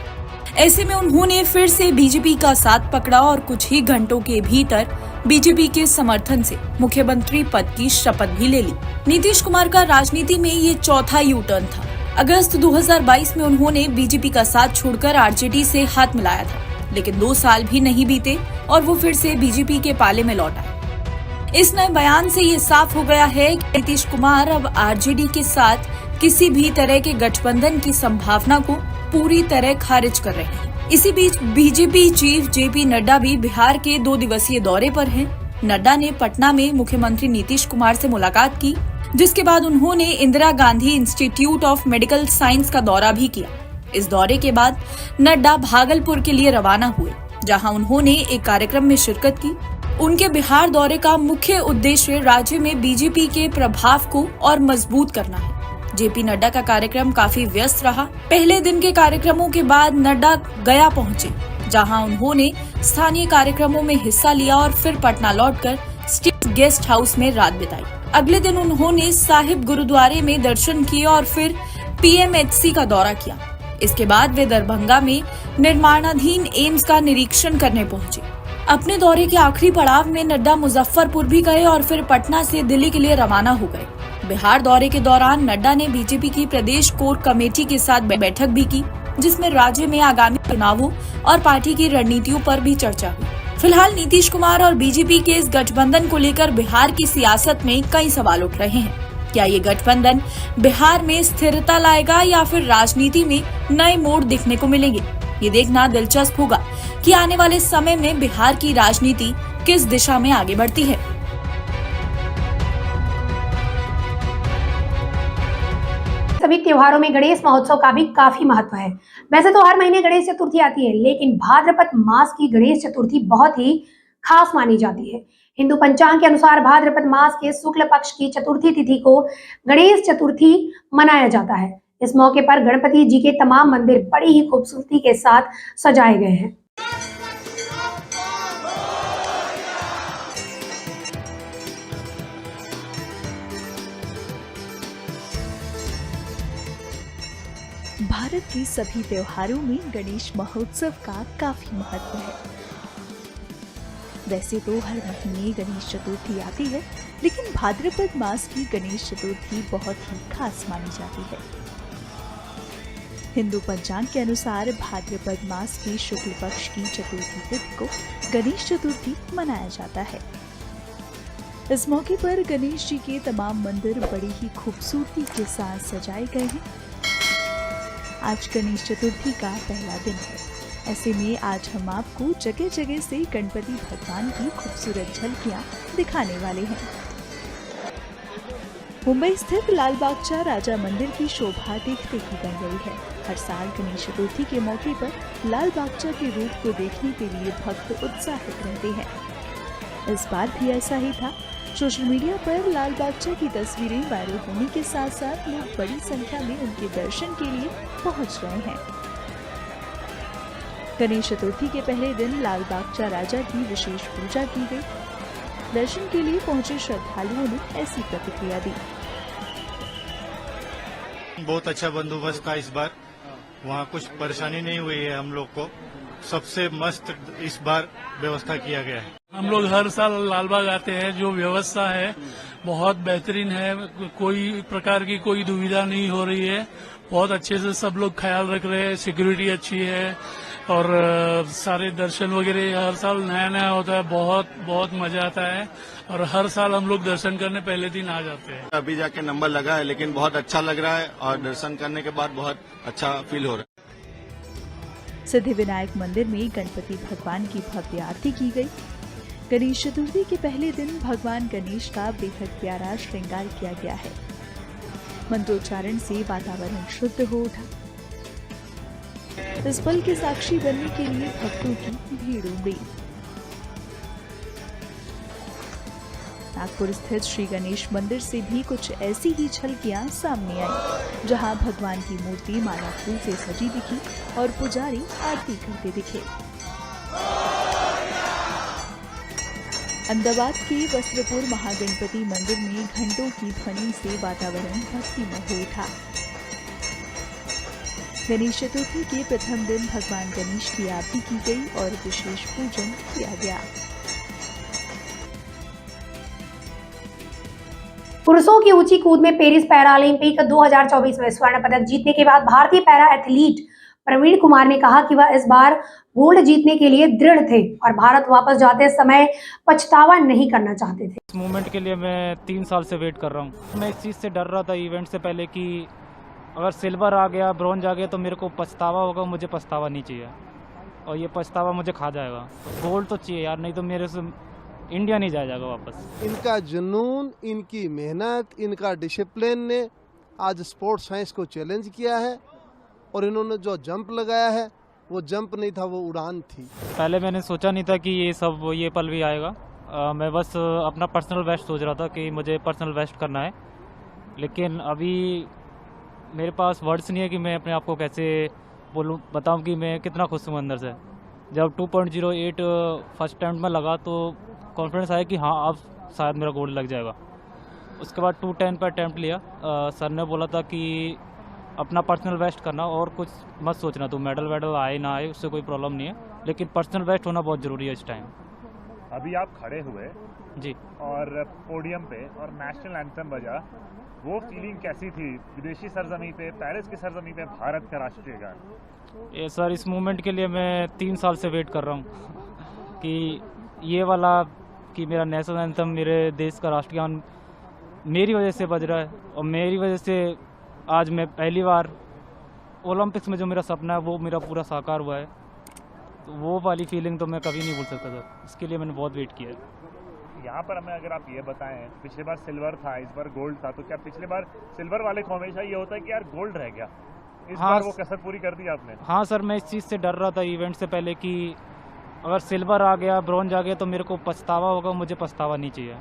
ऐसे में उन्होंने फिर से बीजेपी का साथ पकड़ा और कुछ ही घंटों के भीतर बीजेपी के समर्थन से मुख्यमंत्री पद की शपथ भी ले ली। नीतीश कुमार का राजनीति में ये चौथा यू टर्न था। अगस्त 2022 में उन्होंने बीजेपी का साथ छोड़कर आरजेडी से हाथ मिलाया था, लेकिन 2 साल भी नहीं बीते और वो फिर से बीजेपी के पाले में लौट आए। इस नए बयान से ये साफ हो गया है कि नीतीश कुमार अब आरजेडी के साथ किसी भी तरह के गठबंधन की संभावना को पूरी तरह खारिज कर रहे हैं। इसी बीच बीजेपी चीफ जेपी नड्डा भी बिहार के 2 दिवसीय दौरे पर हैं। नड्डा ने पटना में मुख्यमंत्री नीतीश कुमार से मुलाकात की, जिसके बाद उन्होंने Indira Gandhi institute of medical science का दौरा भी किया। इस दौरे के बाद नड्डा भागलपुर के लिए रवाना हुए, जहां उन्होंने एक कार्यक्रम में शिरकत की। उनके बिहार दौरे का मुख्य उद्देश्य राज्य में बीजेपी के प्रभाव को और मजबूत करना है। जेपी नड्डा का कार्यक्रम काफी व्यस्त रहा। पहले दिन के कार्यक्रमों के बाद नड्डा गया पहुंचे, जहां उन्होंने स्थानीय कार्यक्रमों में हिस्सा लिया और फिर पटना लौटकर स्टेट गेस्ट हाउस में रात बिताई। अगले दिन उन्होंने साहिब गुरुद्वारे में दर्शन किए और फिर पीएमएचसी का दौरा किया। इसके बाद वे दरभंगा में निर्माणाधीन एम्स का निरीक्षण करने पहुंचे। अपने दौरे के आखिरी पड़ाव में नड्डा मुजफ्फरपुर भी गए और फिर पटना से दिल्ली के लिए रवाना हो गए। बिहार दौरे के दौरान नड्डा ने बीजेपी की प्रदेश कोर कमेटी के साथ बैठक भी की, जिसमें राज्य में आगामी चुनावों और पार्टी की रणनीतियों पर भी चर्चा हुई। फिलहाल नीतीश कुमार और बीजेपी के इस गठबंधन को लेकर बिहार की सियासत में कई सवाल उठ रहे हैं। क्या ये गठबंधन बिहार में स्थिरता लाएगा या फिर राजनीति में नए मोड़ देखने को मिलेंगे? ये देखना दिलचस्प होगा कि आने वाले समय में बिहार की राजनीति किस दिशा में आगे बढ़ती है। सभी त्योहारों में गणेश महोत्सव का भी काफी महत्व है। वैसे तो हर महीने गणेश चतुर्थी आती है, लेकिन भाद्रपद मास की गणेश चतुर्थी बहुत ही खास मानी जाती है। हिंदू पंचांग के अनुसार भाद्रपद मास के शुक्ल पक्ष की चतुर्थी तिथि को गणेश चतुर्थी मनाया जाता है। इस मौके पर गणपति जी के तमाम मंदिर बड़ी ही खूबसूरती के साथ सजाए गए हैं। भारत के सभी त्योहारों में गणेश महोत्सव का काफी महत्व है। वैसे तो हर महीने गणेश चतुर्थी आती है, लेकिन भाद्रपद मास की गणेश चतुर्थी बहुत ही खास मानी जाती है। हिंदू पंचांग के अनुसार भाद्रपद मास की शुक्ल पक्ष की चतुर्थी तिथि को गणेश चतुर्थी मनाया जाता है। इस मौके पर गणेश जी के तमाम मंदिर बड़ी ही खूबसूरती के साथ सजाए गए हैं। आज गणेश चतुर्थी का पहला दिन है, ऐसे में आज हम आपको जगह जगह से गणपति भगवान की खूबसूरत झलकियां दिखाने वाले हैं। मुंबई स्थित लाल बागचा राजा मंदिर की शोभा देखते ही बन गई है। हर साल गणेश चतुर्थी के मौके पर लाल बागचा के रूप को देखने के लिए भक्त उत्साहित रहते हैं। इस बार भी ऐसा ही था। सोशल मीडिया पर लाल बागचा की तस्वीरें वायरल होने के साथ साथ लोग बड़ी संख्या में उनके दर्शन के लिए पहुंच रहे हैं। गणेश चतुर्थी के पहले दिन लाल बागचा राजा की विशेष पूजा की गई। दर्शन के लिए पहुंचे श्रद्धालुओं ने ऐसी प्रतिक्रिया दी। बहुत अच्छा बंदोबस्त था इस बार, वहाँ कुछ परेशानी नहीं हुई है। हम लोग को सबसे मस्त इस बार व्यवस्था किया गया है। हम लोग हर साल लालबाग आते हैं, जो व्यवस्था है बहुत बेहतरीन है, कोई प्रकार की कोई दुविधा नहीं हो रही है। बहुत अच्छे से सब लोग ख्याल रख रहे हैं, सिक्योरिटी अच्छी है और सारे दर्शन वगैरह हर साल नया नया होता है। बहुत बहुत मजा आता है और हर साल हम लोग दर्शन करने पहले दिन आ जाते हैं। अभी जाके नंबर लगा है, लेकिन बहुत अच्छा लग रहा है और दर्शन करने के बाद बहुत अच्छा फील हो रहा है। सिद्धिविनायक मंदिर में गणपति भगवान की भव्य आरती की गई। गणेश चतुर्थी के पहले दिन भगवान गणेश का बेहद प्यारा श्रृंगार किया गया है। मंत्रोच्चारण से वातावरण शुद्ध हो उठा। इस पल के साक्षी बनने के लिए भक्तों की भीड़ उमड़ी। नागपुर स्थित श्री गणेश मंदिर से भी कुछ ऐसी ही झलकियां सामने आई, जहां भगवान की मूर्ति माला फूल से सजी दिखी और पुजारी आरती करते दिखे। अहमदाबाद के वस्त्रपुर महागणपति मंदिर में घंटों की ध्वनि से वातावरण भक्तिमय हो उठा। गणेश चतुर्थी के प्रथम दिन भगवान गणेश की आरती की गई और विशेष पूजन किया गया। पुरुषों की ऊंची कूद में पेरिस पैरालंपिक 2024 में स्वर्ण पदक जीतने के बाद भारतीय पैरा एथलीट प्रवीण कुमार ने कहा कि वह इस बार गोल्ड जीतने के लिए दृढ़ थे और भारत वापस जाते समय पछतावा नहीं करना चाहते थे। इस मूवमेंट के लिए मैं 3 साल से वेट कर रहा हूँ। मैं इस चीज़ से डर रहा था इवेंट से पहले कि अगर सिल्वर आ गया, ब्रॉन्ज आ गया तो मेरे को पछतावा होगा। मुझे पछतावा नहीं चाहिए और ये पछतावा मुझे खा जाएगा। गोल्ड तो चाहिए यार, नहीं तो मेरे से इंडिया नहीं जाएगा वापस। इनका जुनून, इनकी मेहनत, इनका डिसिप्लिन ने आज स्पोर्ट्स साइंस को चैलेंज किया है और इन्होंने जो जंप लगाया है वो जंप नहीं था, वो उड़ान थी। पहले मैंने सोचा नहीं था कि ये पल भी आएगा। मैं बस अपना पर्सनल बेस्ट सोच रहा था कि मुझे पर्सनल बेस्ट करना है, लेकिन अभी मेरे पास वर्ड्स नहीं है कि मैं अपने आप को कैसे बोलूं, बताऊं कि मैं कितना खुश हूँ अंदर से। जब 2.08 फर्स्ट अटेम्प्ट में लगा तो कॉन्फिडेंस आया कि हाँ अब शायद मेरा गोल्ड लग जाएगा। उसके बाद 210 पर अटेम्प्ट लिया। सर ने बोला था कि अपना पर्सनल बेस्ट करना और कुछ मत सोचना, तो मेडल वेडल आए ना आए उससे कोई प्रॉब्लम नहीं है, लेकिन पर्सनल बेस्ट होना बहुत ज़रूरी है इस टाइम। अभी आप खड़े हुए जी और पोडियम पे और नेशनल एंथम बजा, वो फीलिंग कैसी थी? विदेशी सरजमी पे, पेरिस की सरजमी पे भारत का राष्ट्रीय गान। ये सर, इस मूवमेंट के लिए मैं 3 साल से वेट कर रहा हूँ कि ये वाला कि मेरा नेशनल एंथम, मेरे देश का राष्ट्रीय गान मेरी वजह से बज रहा है और मेरी वजह से आज मैं पहली बार ओलंपिक्स में जो मेरा सपना है वो मेरा पूरा साकार हुआ है। तो वो वाली फीलिंग तो मैं कभी नहीं भूल सकता था। इसके लिए मैंने बहुत वेट किया है। यहाँ पर हमें अगर आप ये बताएं, पिछले बार सिल्वर था, इस बार गोल्ड था, तो क्या पिछले बार सिल्वर वाले को हमेशा ये होता है कि यार गोल्ड रह गया, इस बार वो कसर पूरी कर दी आपने? हाँ सर, मैं इस चीज़ से डर रहा था इवेंट से पहले कि अगर सिल्वर आ गया, ब्रॉन्ज आ गया तो मेरे को पछतावा होगा। मुझे पछतावा नहीं चाहिए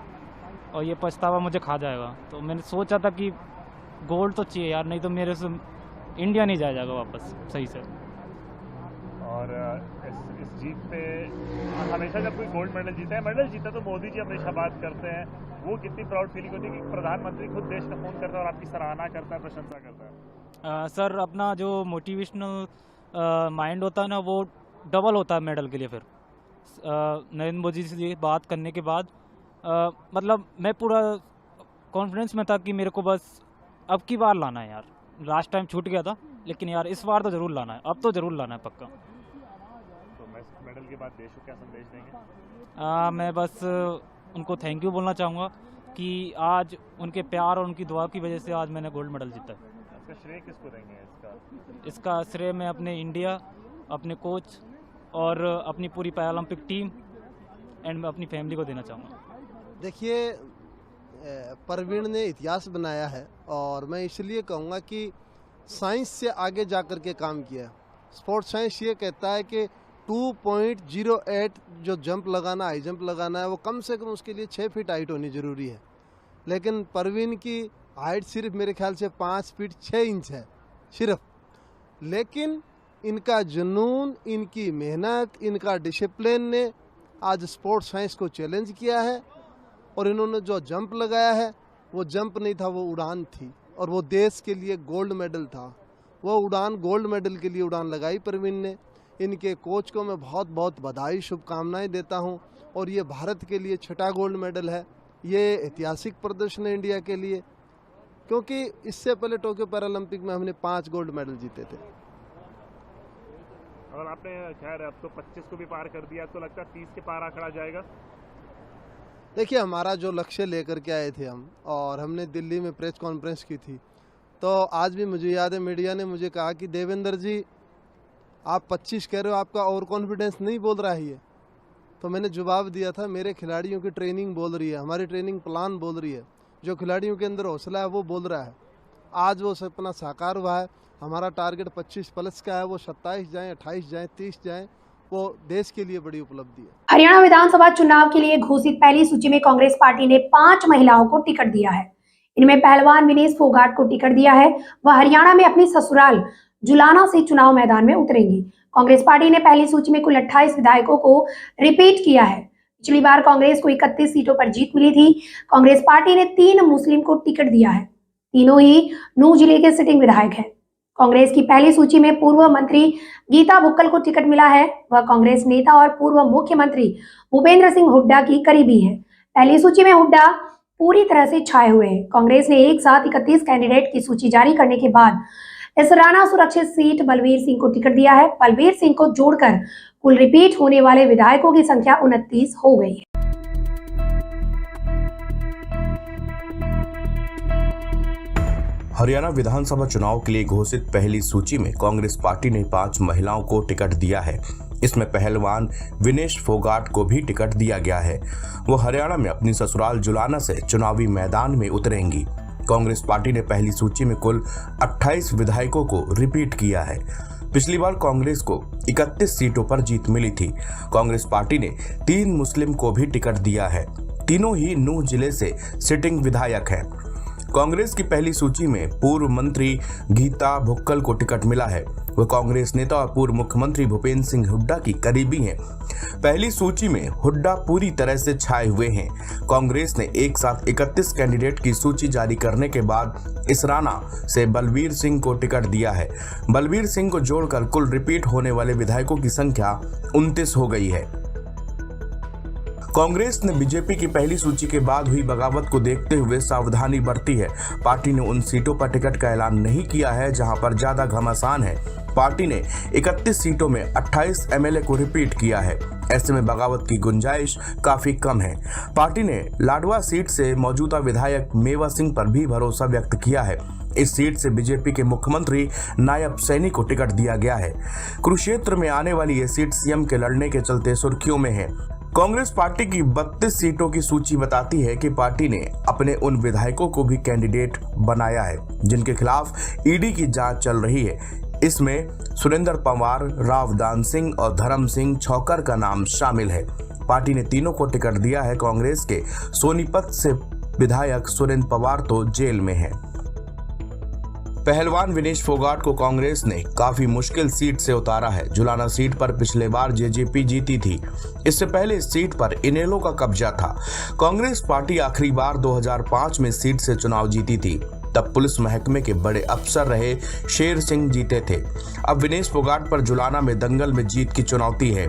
और ये पछतावा मुझे खा जाएगा। तो मैंने सोचा था कि गोल्ड तो चाहिए यार, नहीं तो मेरे से इंडिया नहीं जाएगा वापस सही से। और इस जीत पे हमेशा जब कोई गोल्ड मेडल जीता तो मोदी जी हमेशा बात करते हैं, वो कितनी प्राउड फीलिंग होती है कि प्रधानमंत्री खुद देश का फोन करता है और आपकी सराहना करता है, प्रशंसा करता है। सर, अपना जो मोटिवेशनल माइंड होता है ना, वो डबल होता है मेडल के लिए। फिर नरेंद्र मोदी से बात करने के बाद मतलब मैं पूरा कॉन्फिडेंस में था कि मेरे को बस अब की बार लाना है यार। लास्ट टाइम छूट गया था, लेकिन यार इस बार तो ज़रूर लाना है, अब तो ज़रूर लाना है पक्का। तो मेडल के बाद देश को क्या संदेश देंगे? मैं बस उनको थैंक यू बोलना चाहूँगा कि आज उनके प्यार और उनकी दुआ की वजह से आज मैंने गोल्ड मेडल जीता है। इसका श्रेय किसको देंगे? इसका श्रेय मैं अपने इंडिया, अपने कोच और अपनी पूरी पैरालंपिक टीम एंड अपनी फैमिली को देना चाहूँगा। देखिए, प्रवीण ने इतिहास बनाया है और मैं इसलिए कहूँगा कि साइंस से आगे जाकर के काम किया। स्पोर्ट्स साइंस ये कहता है कि 2.08 जो जंप लगाना, हाई जंप लगाना है, वो कम से कम उसके लिए 6 फीट हाइट होनी ज़रूरी है। लेकिन प्रवीण की हाइट सिर्फ मेरे ख्याल से 5 फीट 6 इंच है सिर्फ। लेकिन इनका जुनून, इनकी मेहनत, इनका डिसिप्लिन ने आज स्पोर्ट्स साइंस को चैलेंज किया है और इन्होंने जो जंप लगाया है वो जंप नहीं था, वो उड़ान थी और वो देश के लिए गोल्ड मेडल था। वो उड़ान गोल्ड मेडल के लिए उड़ान लगाई प्रवीण ने। इनके कोच को मैं बहुत बहुत बधाई, शुभकामनाएं देता हूं और ये भारत के लिए 6ठा गोल्ड मेडल है। ये ऐतिहासिक प्रदर्शन है इंडिया के लिए, क्योंकि इससे पहले टोक्यो पैरालंपिक में हमने 5 गोल्ड मेडल जीते थे। और आपने खैर अब तो 25 को भी पार कर दिया, तो लगता है 30 के पार आंकड़ा जाएगा? देखिए, हमारा जो लक्ष्य लेकर के आए थे हम, और हमने दिल्ली में प्रेस कॉन्फ्रेंस की थी, तो आज भी मुझे याद है मीडिया ने मुझे कहा कि देवेंद्र जी आप 25 कह रहे हो, आपका ओवर कॉन्फिडेंस नहीं बोल रहा है। तो मैंने जवाब दिया था, मेरे खिलाड़ियों की ट्रेनिंग बोल रही है, हमारी ट्रेनिंग प्लान बोल रही है, जो खिलाड़ियों के अंदर हौसला है वो बोल रहा है। आज वो सपना साकार हुआ है। हमारा टारगेट 25 प्लस का है, वो 27 जाएँ, 28 जाएँ, 30 जाएँ, वो देश के लिए बड़ी उपलब्धि है। हरियाणा विधानसभा चुनाव के लिए घोषित पहली सूची में कांग्रेस पार्टी ने 5 महिलाओं को टिकट दिया है। इनमें पहलवान विनेश फोगाट को टिकट दिया है। वह हरियाणा में अपनी ससुराल जुलाना से चुनाव मैदान में उतरेंगी। कांग्रेस पार्टी ने पहली सूची में कुल 28 विधायकों को रिपीट किया है। पिछली बार कांग्रेस को 31 सीटों पर जीत मिली थी। कांग्रेस पार्टी ने 3 मुस्लिम को टिकट दिया है। तीनों ही नूंह जिले के सिटिंग विधायक हैं। कांग्रेस की पहली सूची में पूर्व मंत्री गीता भुक्कल को टिकट मिला है। वह कांग्रेस नेता और पूर्व मुख्यमंत्री भूपेंद्र सिंह हुड्डा की करीबी है। पहली सूची में हुड्डा पूरी तरह से छाए हुए हैं। कांग्रेस ने एक साथ 31 कैंडिडेट की सूची जारी करने के बाद इस राणा सुरक्षित सीट बलवीर सिंह को टिकट दिया है। बलवीर सिंह को जोड़कर कुल रिपीट होने वाले विधायकों की संख्या 29 हो गई है। हरियाणा विधानसभा चुनाव के लिए घोषित पहली सूची में कांग्रेस पार्टी ने 5 महिलाओं को टिकट दिया है। इसमें पहलवान विनेश फोगाट को भी टिकट दिया गया है। वो हरियाणा में अपनी ससुराल जुलाना से चुनावी मैदान में उतरेंगी। कांग्रेस पार्टी ने पहली सूची में कुल 28 विधायकों को रिपीट किया है। पिछली बार कांग्रेस को 31 सीटों पर जीत मिली थी। कांग्रेस पार्टी ने 3 मुस्लिम को भी टिकट दिया है। तीनों ही नूंह जिले से सिटिंग विधायक हैं। कांग्रेस की पहली सूची में पूर्व मंत्री गीता भुक्कल को टिकट मिला है। वह कांग्रेस नेता और पूर्व मुख्यमंत्री भूपेंद्र सिंह हुड्डा की करीबी हैं। पहली सूची में हुड्डा पूरी तरह से छाए हुए हैं। कांग्रेस ने एक साथ 31 कैंडिडेट की सूची जारी करने के बाद इस राणा से बलवीर सिंह को टिकट दिया है। बलवीर सिंह को जोड़कर कुल रिपीट होने वाले विधायकों की संख्या 29 हो गई है। कांग्रेस ने बीजेपी की पहली सूची के बाद हुई बगावत को देखते हुए सावधानी बरती है। पार्टी ने उन सीटों पर टिकट का ऐलान नहीं किया है जहां पर ज्यादा घमासान है। पार्टी ने 31 सीटों में 28 एमएलए को रिपीट किया है। ऐसे में बगावत की गुंजाइश काफी कम है। पार्टी ने लाडवा सीट से मौजूदा विधायक मेवा सिंह पर भी भरोसा व्यक्त किया है। इस सीट से बीजेपी के मुख्यमंत्री नायब सैनी को टिकट दिया गया है। कुरुक्षेत्र में आने वाली यह सीट सीएम के लड़ने के चलते सुर्खियों में है। कांग्रेस पार्टी की 32 सीटों की सूची बताती है कि पार्टी ने अपने उन विधायकों को भी कैंडिडेट बनाया है जिनके खिलाफ ईडी की जांच चल रही है। इसमें सुरेंद्र पंवार, रावदान सिंह और धर्म सिंह छौकर का नाम शामिल है। पार्टी ने तीनों को टिकट दिया है। कांग्रेस के सोनीपत से विधायक सुरेंद्र पंवार तो जेल में है। पहलवान विनेश फोगाट को कांग्रेस ने काफी मुश्किल सीट से उतारा है। जुलाना सीट पर पिछले बार जेजेपी जीती थी। इससे पहले इस सीट पर इनेलो का कब्जा था। कांग्रेस पार्टी आखिरी बार 2005 में सीट से चुनाव जीती थी। तब पुलिस महकमे के बड़े अफसर रहे शेर सिंह जीते थे। अब विनेश फोगाट पर जुलाना में दंगल में जीत की चुनौती है।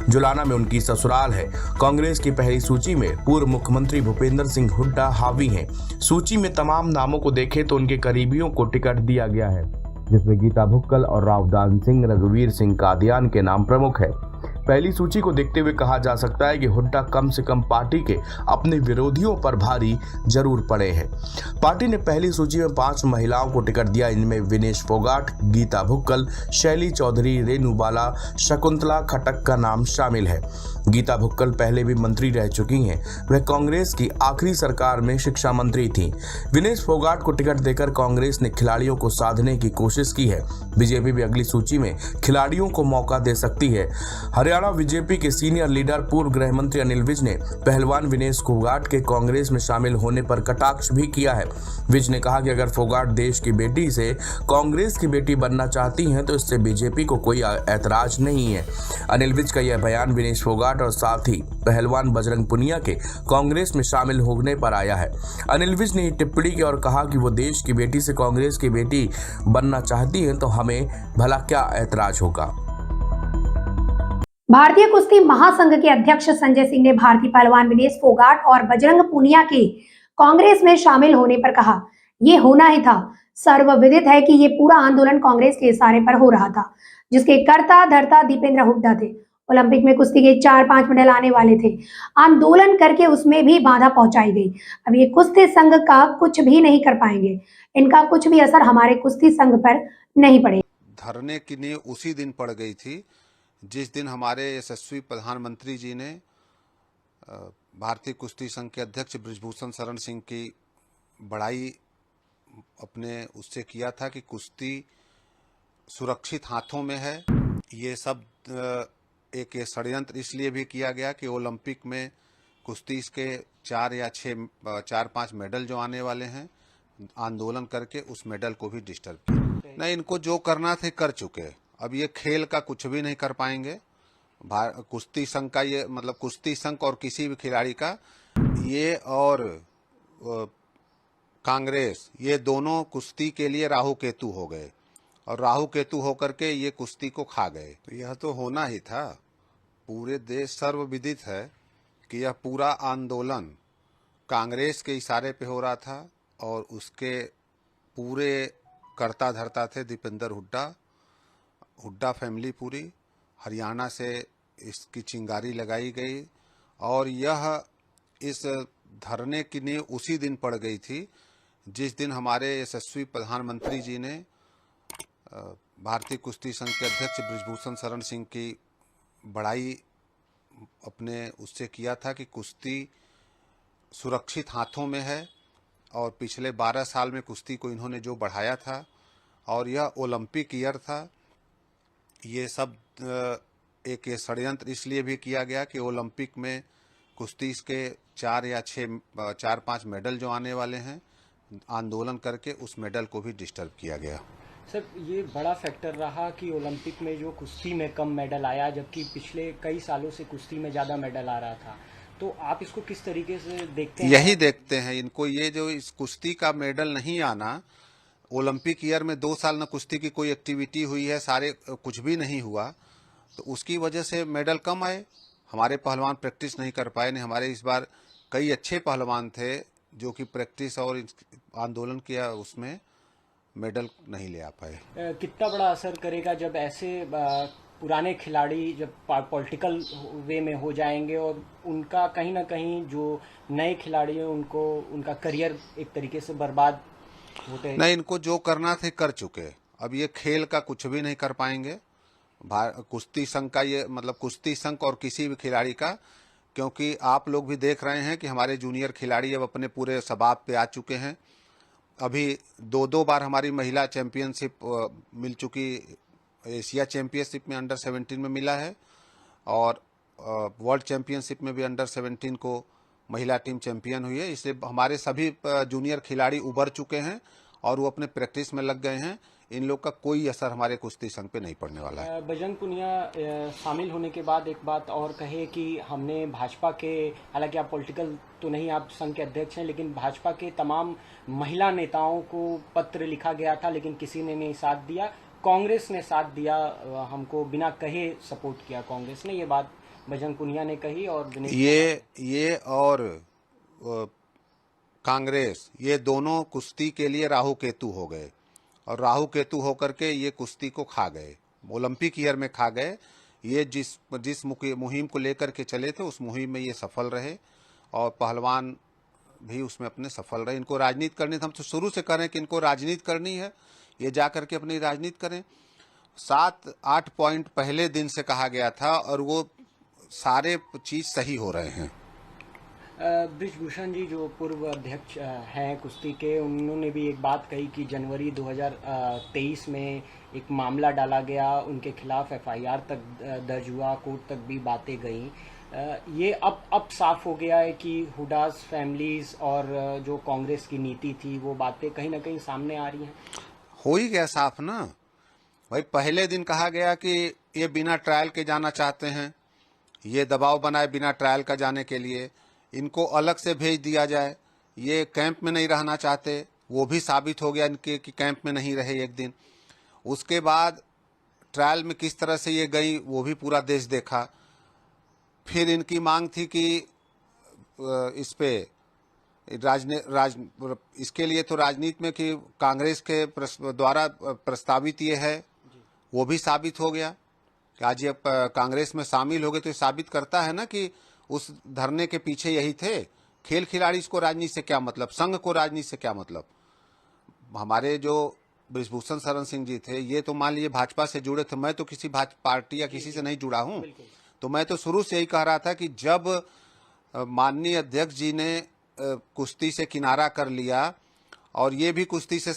जुलाना में उनकी ससुराल है। कांग्रेस की पहली सूची में पूर्व मुख्यमंत्री भूपेंद्र सिंह हुड्डा हावी हैं। सूची में तमाम नामों को देखें तो उनके करीबियों को टिकट दिया गया है, जिसमें गीता भुक्कल और रावदान सिंह, रघुवीर सिंह कादियान के नाम प्रमुख है। पहली सूची को देखते हुए कहा जा सकता है कि हुड्डा कम से कम पार्टी के अपने विरोधियों पर भारी जरूर पड़े हैं। पार्टी ने पहली सूची में 5 महिलाओं को टिकट दिया। इनमें विनेश फोगाट, गीता भुक्कल, शैली चौधरी, रेणु बाला, शकुंतला खट्टक का नाम शामिल है। गीता भुक्कल पहले भी मंत्री रह चुकी हैं। वह कांग्रेस की आखिरी सरकार में शिक्षा मंत्री थी। विनेश फोगाट को टिकट देकर कांग्रेस ने खिलाड़ियों को साधने की कोशिश की है। बीजेपी भी अगली सूची में खिलाड़ियों को मौका दे सकती है। हरियाणा बीजेपी के सीनियर लीडर पूर्व गृह मंत्री अनिल विज ने पहलवान विनेश फोगाट के कांग्रेस में शामिल होने पर कटाक्ष भी किया है। विज ने कहा कि अगर फोगाट देश की बेटी से कांग्रेस की बेटी बनना चाहती हैं तो इससे बीजेपी को कोई ऐतराज नहीं है। अनिल विज का यह बयान विनेश फोगाट और साथ ही पहलवान बजरंग पुनिया के कांग्रेस में शामिल होने पर आया है। अनिल विज ने टिप्पणी की और कहा कि वो देश की बेटी से कांग्रेस की बेटी बनना चाहती हैं तो हमें भला क्या ऐतराज होगा। भारतीय कुश्ती महासंघ के अध्यक्ष संजय सिंह ने भारतीय पहलवान विनेश फोगाट और बजरंग पुनिया के कांग्रेस में शामिल होने पर कहा, ये होना ही था। सर्वविदित है कि ये पूरा आंदोलन कांग्रेस के इशारे पर हो रहा था, जिसके कर्ता धर्ता दीपेंद्र हुड्डा थे। ओलंपिक में कुश्ती के 4-5 मेडल आने वाले थे। आंदोलन करके उसमें भी बाधा पहुंचाई गई। अब ये कुश्ती संघ का कुछ भी नहीं कर पाएंगे। इनका कुछ भी असर हमारे कुश्ती संघ पर नहीं पड़ेगा। धरने की नींव उसी दिन पड़ गई थी जिस दिन हमारे यशस्वी प्रधानमंत्री जी ने भारतीय कुश्ती संघ के अध्यक्ष बृजभूषण शरण सिंह की बड़ाई अपने उससे किया था कि कुश्ती सुरक्षित हाथों में है। ये सब एक षड्यंत्र इसलिए भी किया गया कि ओलंपिक में कुश्ती के 4-5 मेडल जो आने वाले हैं, आंदोलन करके उस मेडल को भी डिस्टर्ब किया। नहीं, इनको जो करना थे कर चुके। अब ये खेल का कुछ भी नहीं कर पाएंगे। कुश्ती संघ का ये मतलब कुश्ती संघ और किसी भी खिलाड़ी का ये और कांग्रेस ये दोनों कुश्ती के लिए राहु केतु हो गए और राहु केतु होकर के ये कुश्ती को खा गए। तो यह तो होना ही था। पूरे देश सर्वविदित है कि यह पूरा आंदोलन कांग्रेस के इशारे पे हो रहा था और उसके पूरे कर्ता धर्ता थे दीपेंद्र हुड्डा फैमिली पूरी। हरियाणा से इसकी चिंगारी लगाई गई और यह इस धरने की नींव उसी दिन पड़ गई थी जिस दिन हमारे यशस्वी प्रधानमंत्री जी ने भारतीय कुश्ती संघ के अध्यक्ष बृजभूषण शरण सिंह की बड़ाई अपने उससे किया था कि कुश्ती सुरक्षित हाथों में है और पिछले 12 साल में कुश्ती को इन्होंने जो बढ़ाया था और यह ओलंपिक ईयर था। ये सब एक षड्यंत्र इसलिए भी किया गया कि ओलंपिक में कुश्ती के 4-5 मेडल जो आने वाले हैं, आंदोलन करके उस मेडल को भी डिस्टर्ब किया गया। सर, ये बड़ा फैक्टर रहा कि ओलंपिक में जो कुश्ती में कम मेडल आया, जबकि पिछले कई सालों से कुश्ती में ज़्यादा मेडल आ रहा था। तो आप इसको किस तरीके से देखते हैं? यही देखते हैं इनको, ये जो इस कुश्ती का मेडल नहीं आना, ओलंपिक ईयर में 2 साल न कुश्ती की कोई एक्टिविटी हुई है, सारे कुछ भी नहीं हुआ, तो उसकी वजह से मेडल कम आए। हमारे पहलवान प्रैक्टिस नहीं कर पाए। नहीं, हमारे इस बार कई अच्छे पहलवान थे जो कि प्रैक्टिस और आंदोलन किया, उसमें मेडल नहीं ले आ पाए। कितना बड़ा असर करेगा जब ऐसे पुराने खिलाड़ी जब पॉलिटिकल वे में हो जाएंगे और उनका कहीं ना कहीं जो नए खिलाड़ी हैं उनको उनका करियर एक तरीके से बर्बाद होते हैं? नहीं, इनको जो करना थे कर चुके। अब ये खेल का कुछ भी नहीं कर पाएंगे। कुश्ती संघ का ये मतलब कुश्ती संघ और किसी भी खिलाड़ी का, क्योंकि आप लोग भी देख रहे हैं कि हमारे जूनियर खिलाड़ी अब अपने पूरे शबाब पे आ चुके हैं। अभी 2 बार हमारी महिला चैंपियनशिप मिल चुकी। एशिया चैंपियनशिप में अंडर 17 में मिला है और वर्ल्ड चैंपियनशिप में भी अंडर 17 को महिला टीम चैंपियन हुई है। इससे हमारे सभी जूनियर खिलाड़ी उभर चुके हैं और वो अपने प्रैक्टिस में लग गए हैं। इन लोग का कोई असर हमारे कुश्ती संघ पे नहीं पड़ने वाला है। बजरंग पुनिया शामिल होने के बाद एक बात और कहे कि हमने भाजपा के, हालांकि आप पॉलिटिकल तो नहीं, आप संघ के अध्यक्ष हैं, लेकिन भाजपा के तमाम महिला नेताओं को पत्र लिखा गया था लेकिन किसी ने नहीं साथ दिया। कांग्रेस ने साथ दिया, हमको बिना कहे सपोर्ट किया कांग्रेस ने। ये बात बजरंग पुनिया ने कही और दिनेश ये और कांग्रेस, ये दोनों कुश्ती के लिए राहु केतु हो गए और राहु केतु होकर के ये कुश्ती को खा गए, ओलंपिक ईयर में खा गए। ये जिस मुहिम को लेकर के चले थे उस मुहिम में ये सफल रहे और पहलवान भी उसमें अपने सफल रहे। इनको राजनीति करनी, हम तो शुरू से कह रहे हैं कि इनको राजनीति करनी है, ये जा करके अपनी राजनीति करें। 7-8 पॉइंट पहले दिन से कहा गया था और वो सारे चीज सही हो रहे हैं। ब्रिजभूषण जी जो पूर्व अध्यक्ष हैं कुश्ती के, उन्होंने भी एक बात कही कि जनवरी 2023 में एक मामला डाला गया, उनके खिलाफ एफआईआर तक दर्ज हुआ, कोर्ट तक भी बातें गई। ये अब साफ हो गया है कि हुडास फैमिलीज और जो कांग्रेस की नीति थी वो बातें कहीं ना कहीं सामने आ रही हैं। हो ही गया साफ ना भाई। पहले दिन कहा गया कि ये बिना ट्रायल के जाना चाहते हैं, ये दबाव बनाए बिना ट्रायल का जाने के लिए, इनको अलग से भेज दिया जाए, ये कैंप में नहीं रहना चाहते, वो भी साबित हो गया इनके कि कैंप में नहीं रहे एक दिन। उसके बाद ट्रायल में किस तरह से ये गई वो भी पूरा देश देखा। फिर इनकी मांग थी कि इस पे इसके लिए तो राजनीति में कि कांग्रेस के द्वारा प्रस्तावित ये है, वो भी साबित हो गया कि आज ये कांग्रेस में शामिल हो गए, तो ये साबित करता है ना कि उस धरने के पीछे यही थे। खेल खिलाड़ी को राजनीति से क्या मतलब, संघ को राजनीति से क्या मतलब। हमारे जो ब्रिजभूषण शरण सिंह जी थे, ये तो मान लीजिए भाजपा से जुड़े थे, मैं तो किसी भाजपा पार्टी या किसी से नहीं जुड़ा हूँ। तो मैं तो शुरू से यही कह रहा था कि जब माननीय अध्यक्ष जी ने कुश्ती से किनारा कर लिया और ये भी कुश्ती से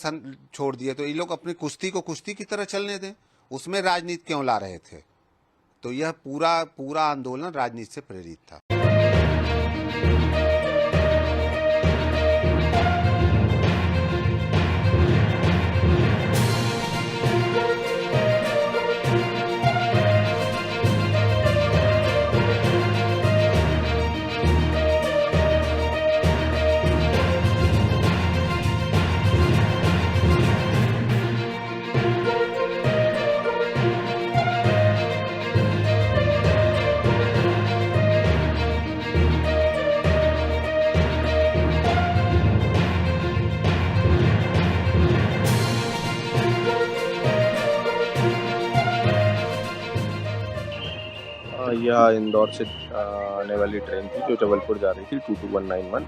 छोड़ दिए, तो ये लोग अपनी कुश्ती को कुश्ती की तरह चलने दें, उसमें राजनीति क्यों ला रहे थे। तो यह पूरा आंदोलन राजनीति से प्रेरित था। यह इंदौर से आने वाली ट्रेन थी जो जबलपुर जा रही थी 22191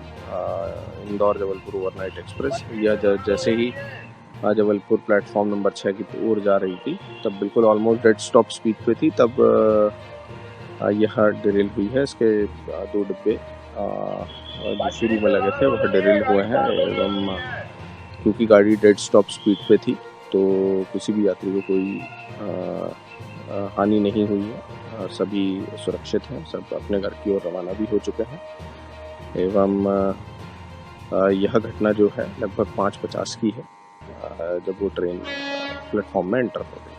इंदौर जबलपुर ओवरनाइट एक्सप्रेस। यह जैसे ही जबलपुर प्लेटफॉर्म नंबर 6 की ओर जा रही थी तब बिल्कुल ऑलमोस्ट डेड स्टॉप स्पीड पे थी, तब यह डिरेल हुई है। इसके 2 डिब्बे जो शुरू में लगे थे वह डिरेल हुए हैं एवं क्योंकि गाड़ी डेड स्टॉप स्पीड पे थी तो किसी भी यात्री को कोई हानि नहीं हुई है। सभी सुरक्षित हैं, सब अपने घर की ओर रवाना भी हो चुके हैं एवं यह घटना जो है लगभग 5:50 की है जब वो ट्रेन प्लेटफॉर्म में एंटर हो गई।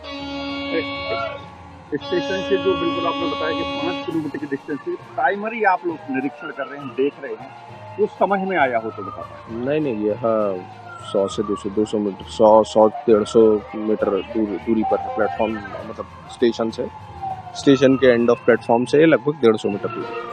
स्टेशन से जो बिल्कुल आपने बताया कि 5 किलोमीटर की डिस्टेंस से प्राइमरी आप लोग निरीक्षण कर रहे हैं, देख रहे हैं, उस समझ में आया हो तो बता पाएं। नहीं, यह 100 से 200 मीटर 100-150 मीटर दूरी पर प्लेटफॉर्म, मतलब स्टेशन के एंड ऑफ प्लेटफॉर्म से लगभग 150 मीटर दूर।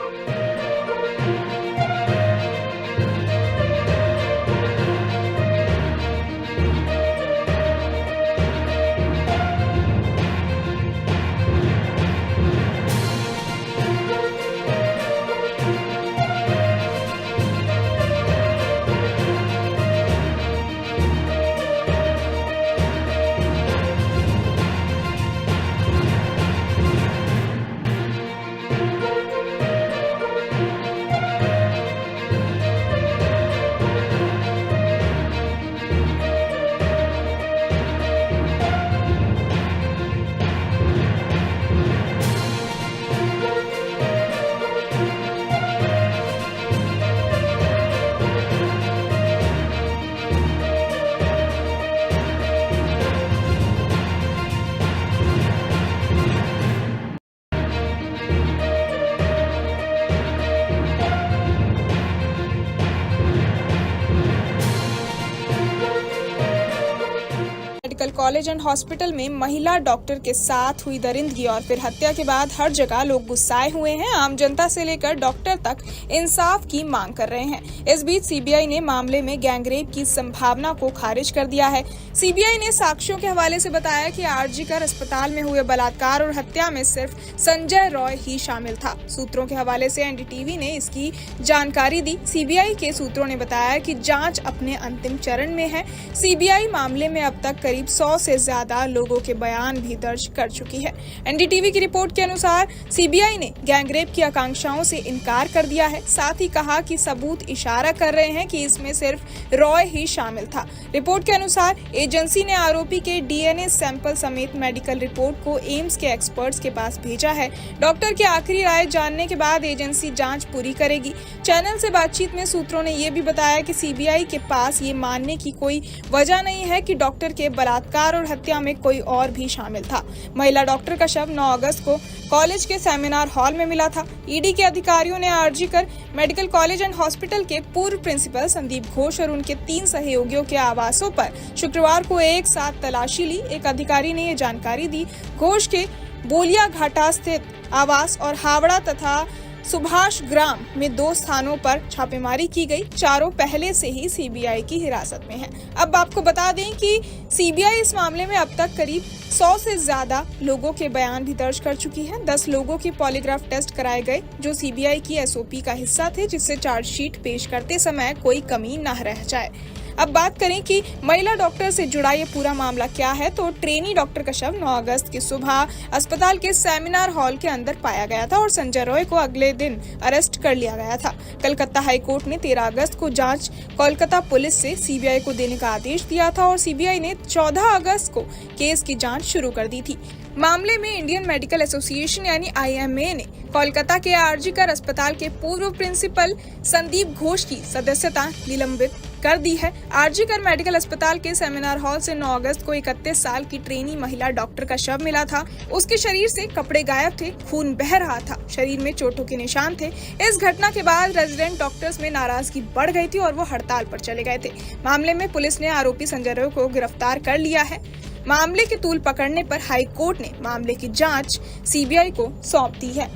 मेडिकल कॉलेज एंड हॉस्पिटल में महिला डॉक्टर के साथ हुई दरिंदगी और फिर हत्या के बाद हर जगह लोग गुस्साए हुए हैं। आम जनता से लेकर डॉक्टर तक इंसाफ की मांग कर रहे हैं। इस बीच सीबीआई ने मामले में गैंगरेप की संभावना को खारिज कर दिया है। सीबीआई ने साक्ष्यों के हवाले से बताया कि आरजीकर अस्पताल में हुए बलात्कार और हत्या में सिर्फ संजय रॉय ही शामिल था। सूत्रों के हवाले से एनडीटीवी ने इसकी जानकारी दी। सीबीआई के सूत्रों ने बताया कि जांच अपने अंतिम चरण में है। सीबीआई मामले में अब तक करीब 100 से ज्यादा लोगों के बयान भी दर्ज कर चुकी है। एनडीटीवी की रिपोर्ट के अनुसार सीबीआई ने गैंगरेप की आकांक्षाओं से इनकार कर दिया है। साथ ही कहा कि सबूत इशारा कर रहे हैं कि इसमें सिर्फ रॉय ही शामिल था। रिपोर्ट के अनुसार एजेंसी ने आरोपी के डीएनए सैंपल समेत मेडिकल रिपोर्ट को एम्स के एक्सपर्ट्स के पास भेजा है। डॉक्टर की आखिरी राय जानने के बाद एजेंसी जांच पूरी करेगी। चैनल से बातचीत में सूत्रों ने यह भी बताया कि सीबीआई के पास ये मानने की कोई वजह नहीं है कि डॉक्टर के बलात्कार और हत्या में कोई और भी शामिल था। महिला डॉक्टर का शव 9 अगस्त को कॉलेज के सेमिनार हॉल में मिला था। ईडी के अधिकारियों ने RG Kar medical college and hospital के पूर्व प्रिंसिपल संदीप घोष और उनके 3 सहयोगियों के आवासों पर शुक्रवार को एक साथ तलाशी ली। एक अधिकारी ने ये जानकारी दी। घोष के बोलिया घाटा स्थित आवास और हावड़ा तथा सुभाष ग्राम में 2 स्थानों पर छापेमारी की गई। चारों पहले से ही सीबीआई की हिरासत में हैं। अब आपको बता दें कि सीबीआई इस मामले में अब तक करीब 100 से ज्यादा लोगों के बयान भी दर्ज कर चुकी है। 10 लोगों के पॉलीग्राफ टेस्ट कराए गए जो सीबीआई की एसओपी का हिस्सा थे, जिससे चार्जशीट पेश करते समय कोई कमी न रह जाए। अब बात करें कि महिला डॉक्टर से जुड़ा ये पूरा मामला क्या है, तो ट्रेनी डॉक्टर का शव 9 अगस्त की सुबह अस्पताल के सेमिनार हॉल के अंदर पाया गया था और संजय रॉय को अगले दिन अरेस्ट कर लिया गया था। कलकत्ता हाईकोर्ट ने 13 अगस्त को जांच कोलकाता पुलिस से सीबीआई को देने का आदेश दिया था और सीबीआई ने 14 अगस्त को केस की जांच शुरू कर दी थी। मामले में इंडियन मेडिकल एसोसिएशन यानी IMA ने कोलकाता के आरजीकर अस्पताल के पूर्व प्रिंसिपल संदीप घोष की सदस्यता निलंबित कर दी है। आरजीकर मेडिकल अस्पताल के सेमिनार हॉल से 9 अगस्त को 31 साल की ट्रेनी महिला डॉक्टर का शव मिला था। उसके शरीर से कपड़े गायब थे, खून बह रहा था, शरीर में चोटों के निशान थे। इस घटना के बाद रेजिडेंट डॉक्टर्स में नाराजगी बढ़ गई थी और वो हड़ताल पर चले गए थे। मामले में पुलिस ने आरोपी संजय रॉय को गिरफ्तार कर लिया है। मामले के तूल पकड़ने पर हाई कोर्ट ने मामले की जांच सीबीआई को सौंप दी है।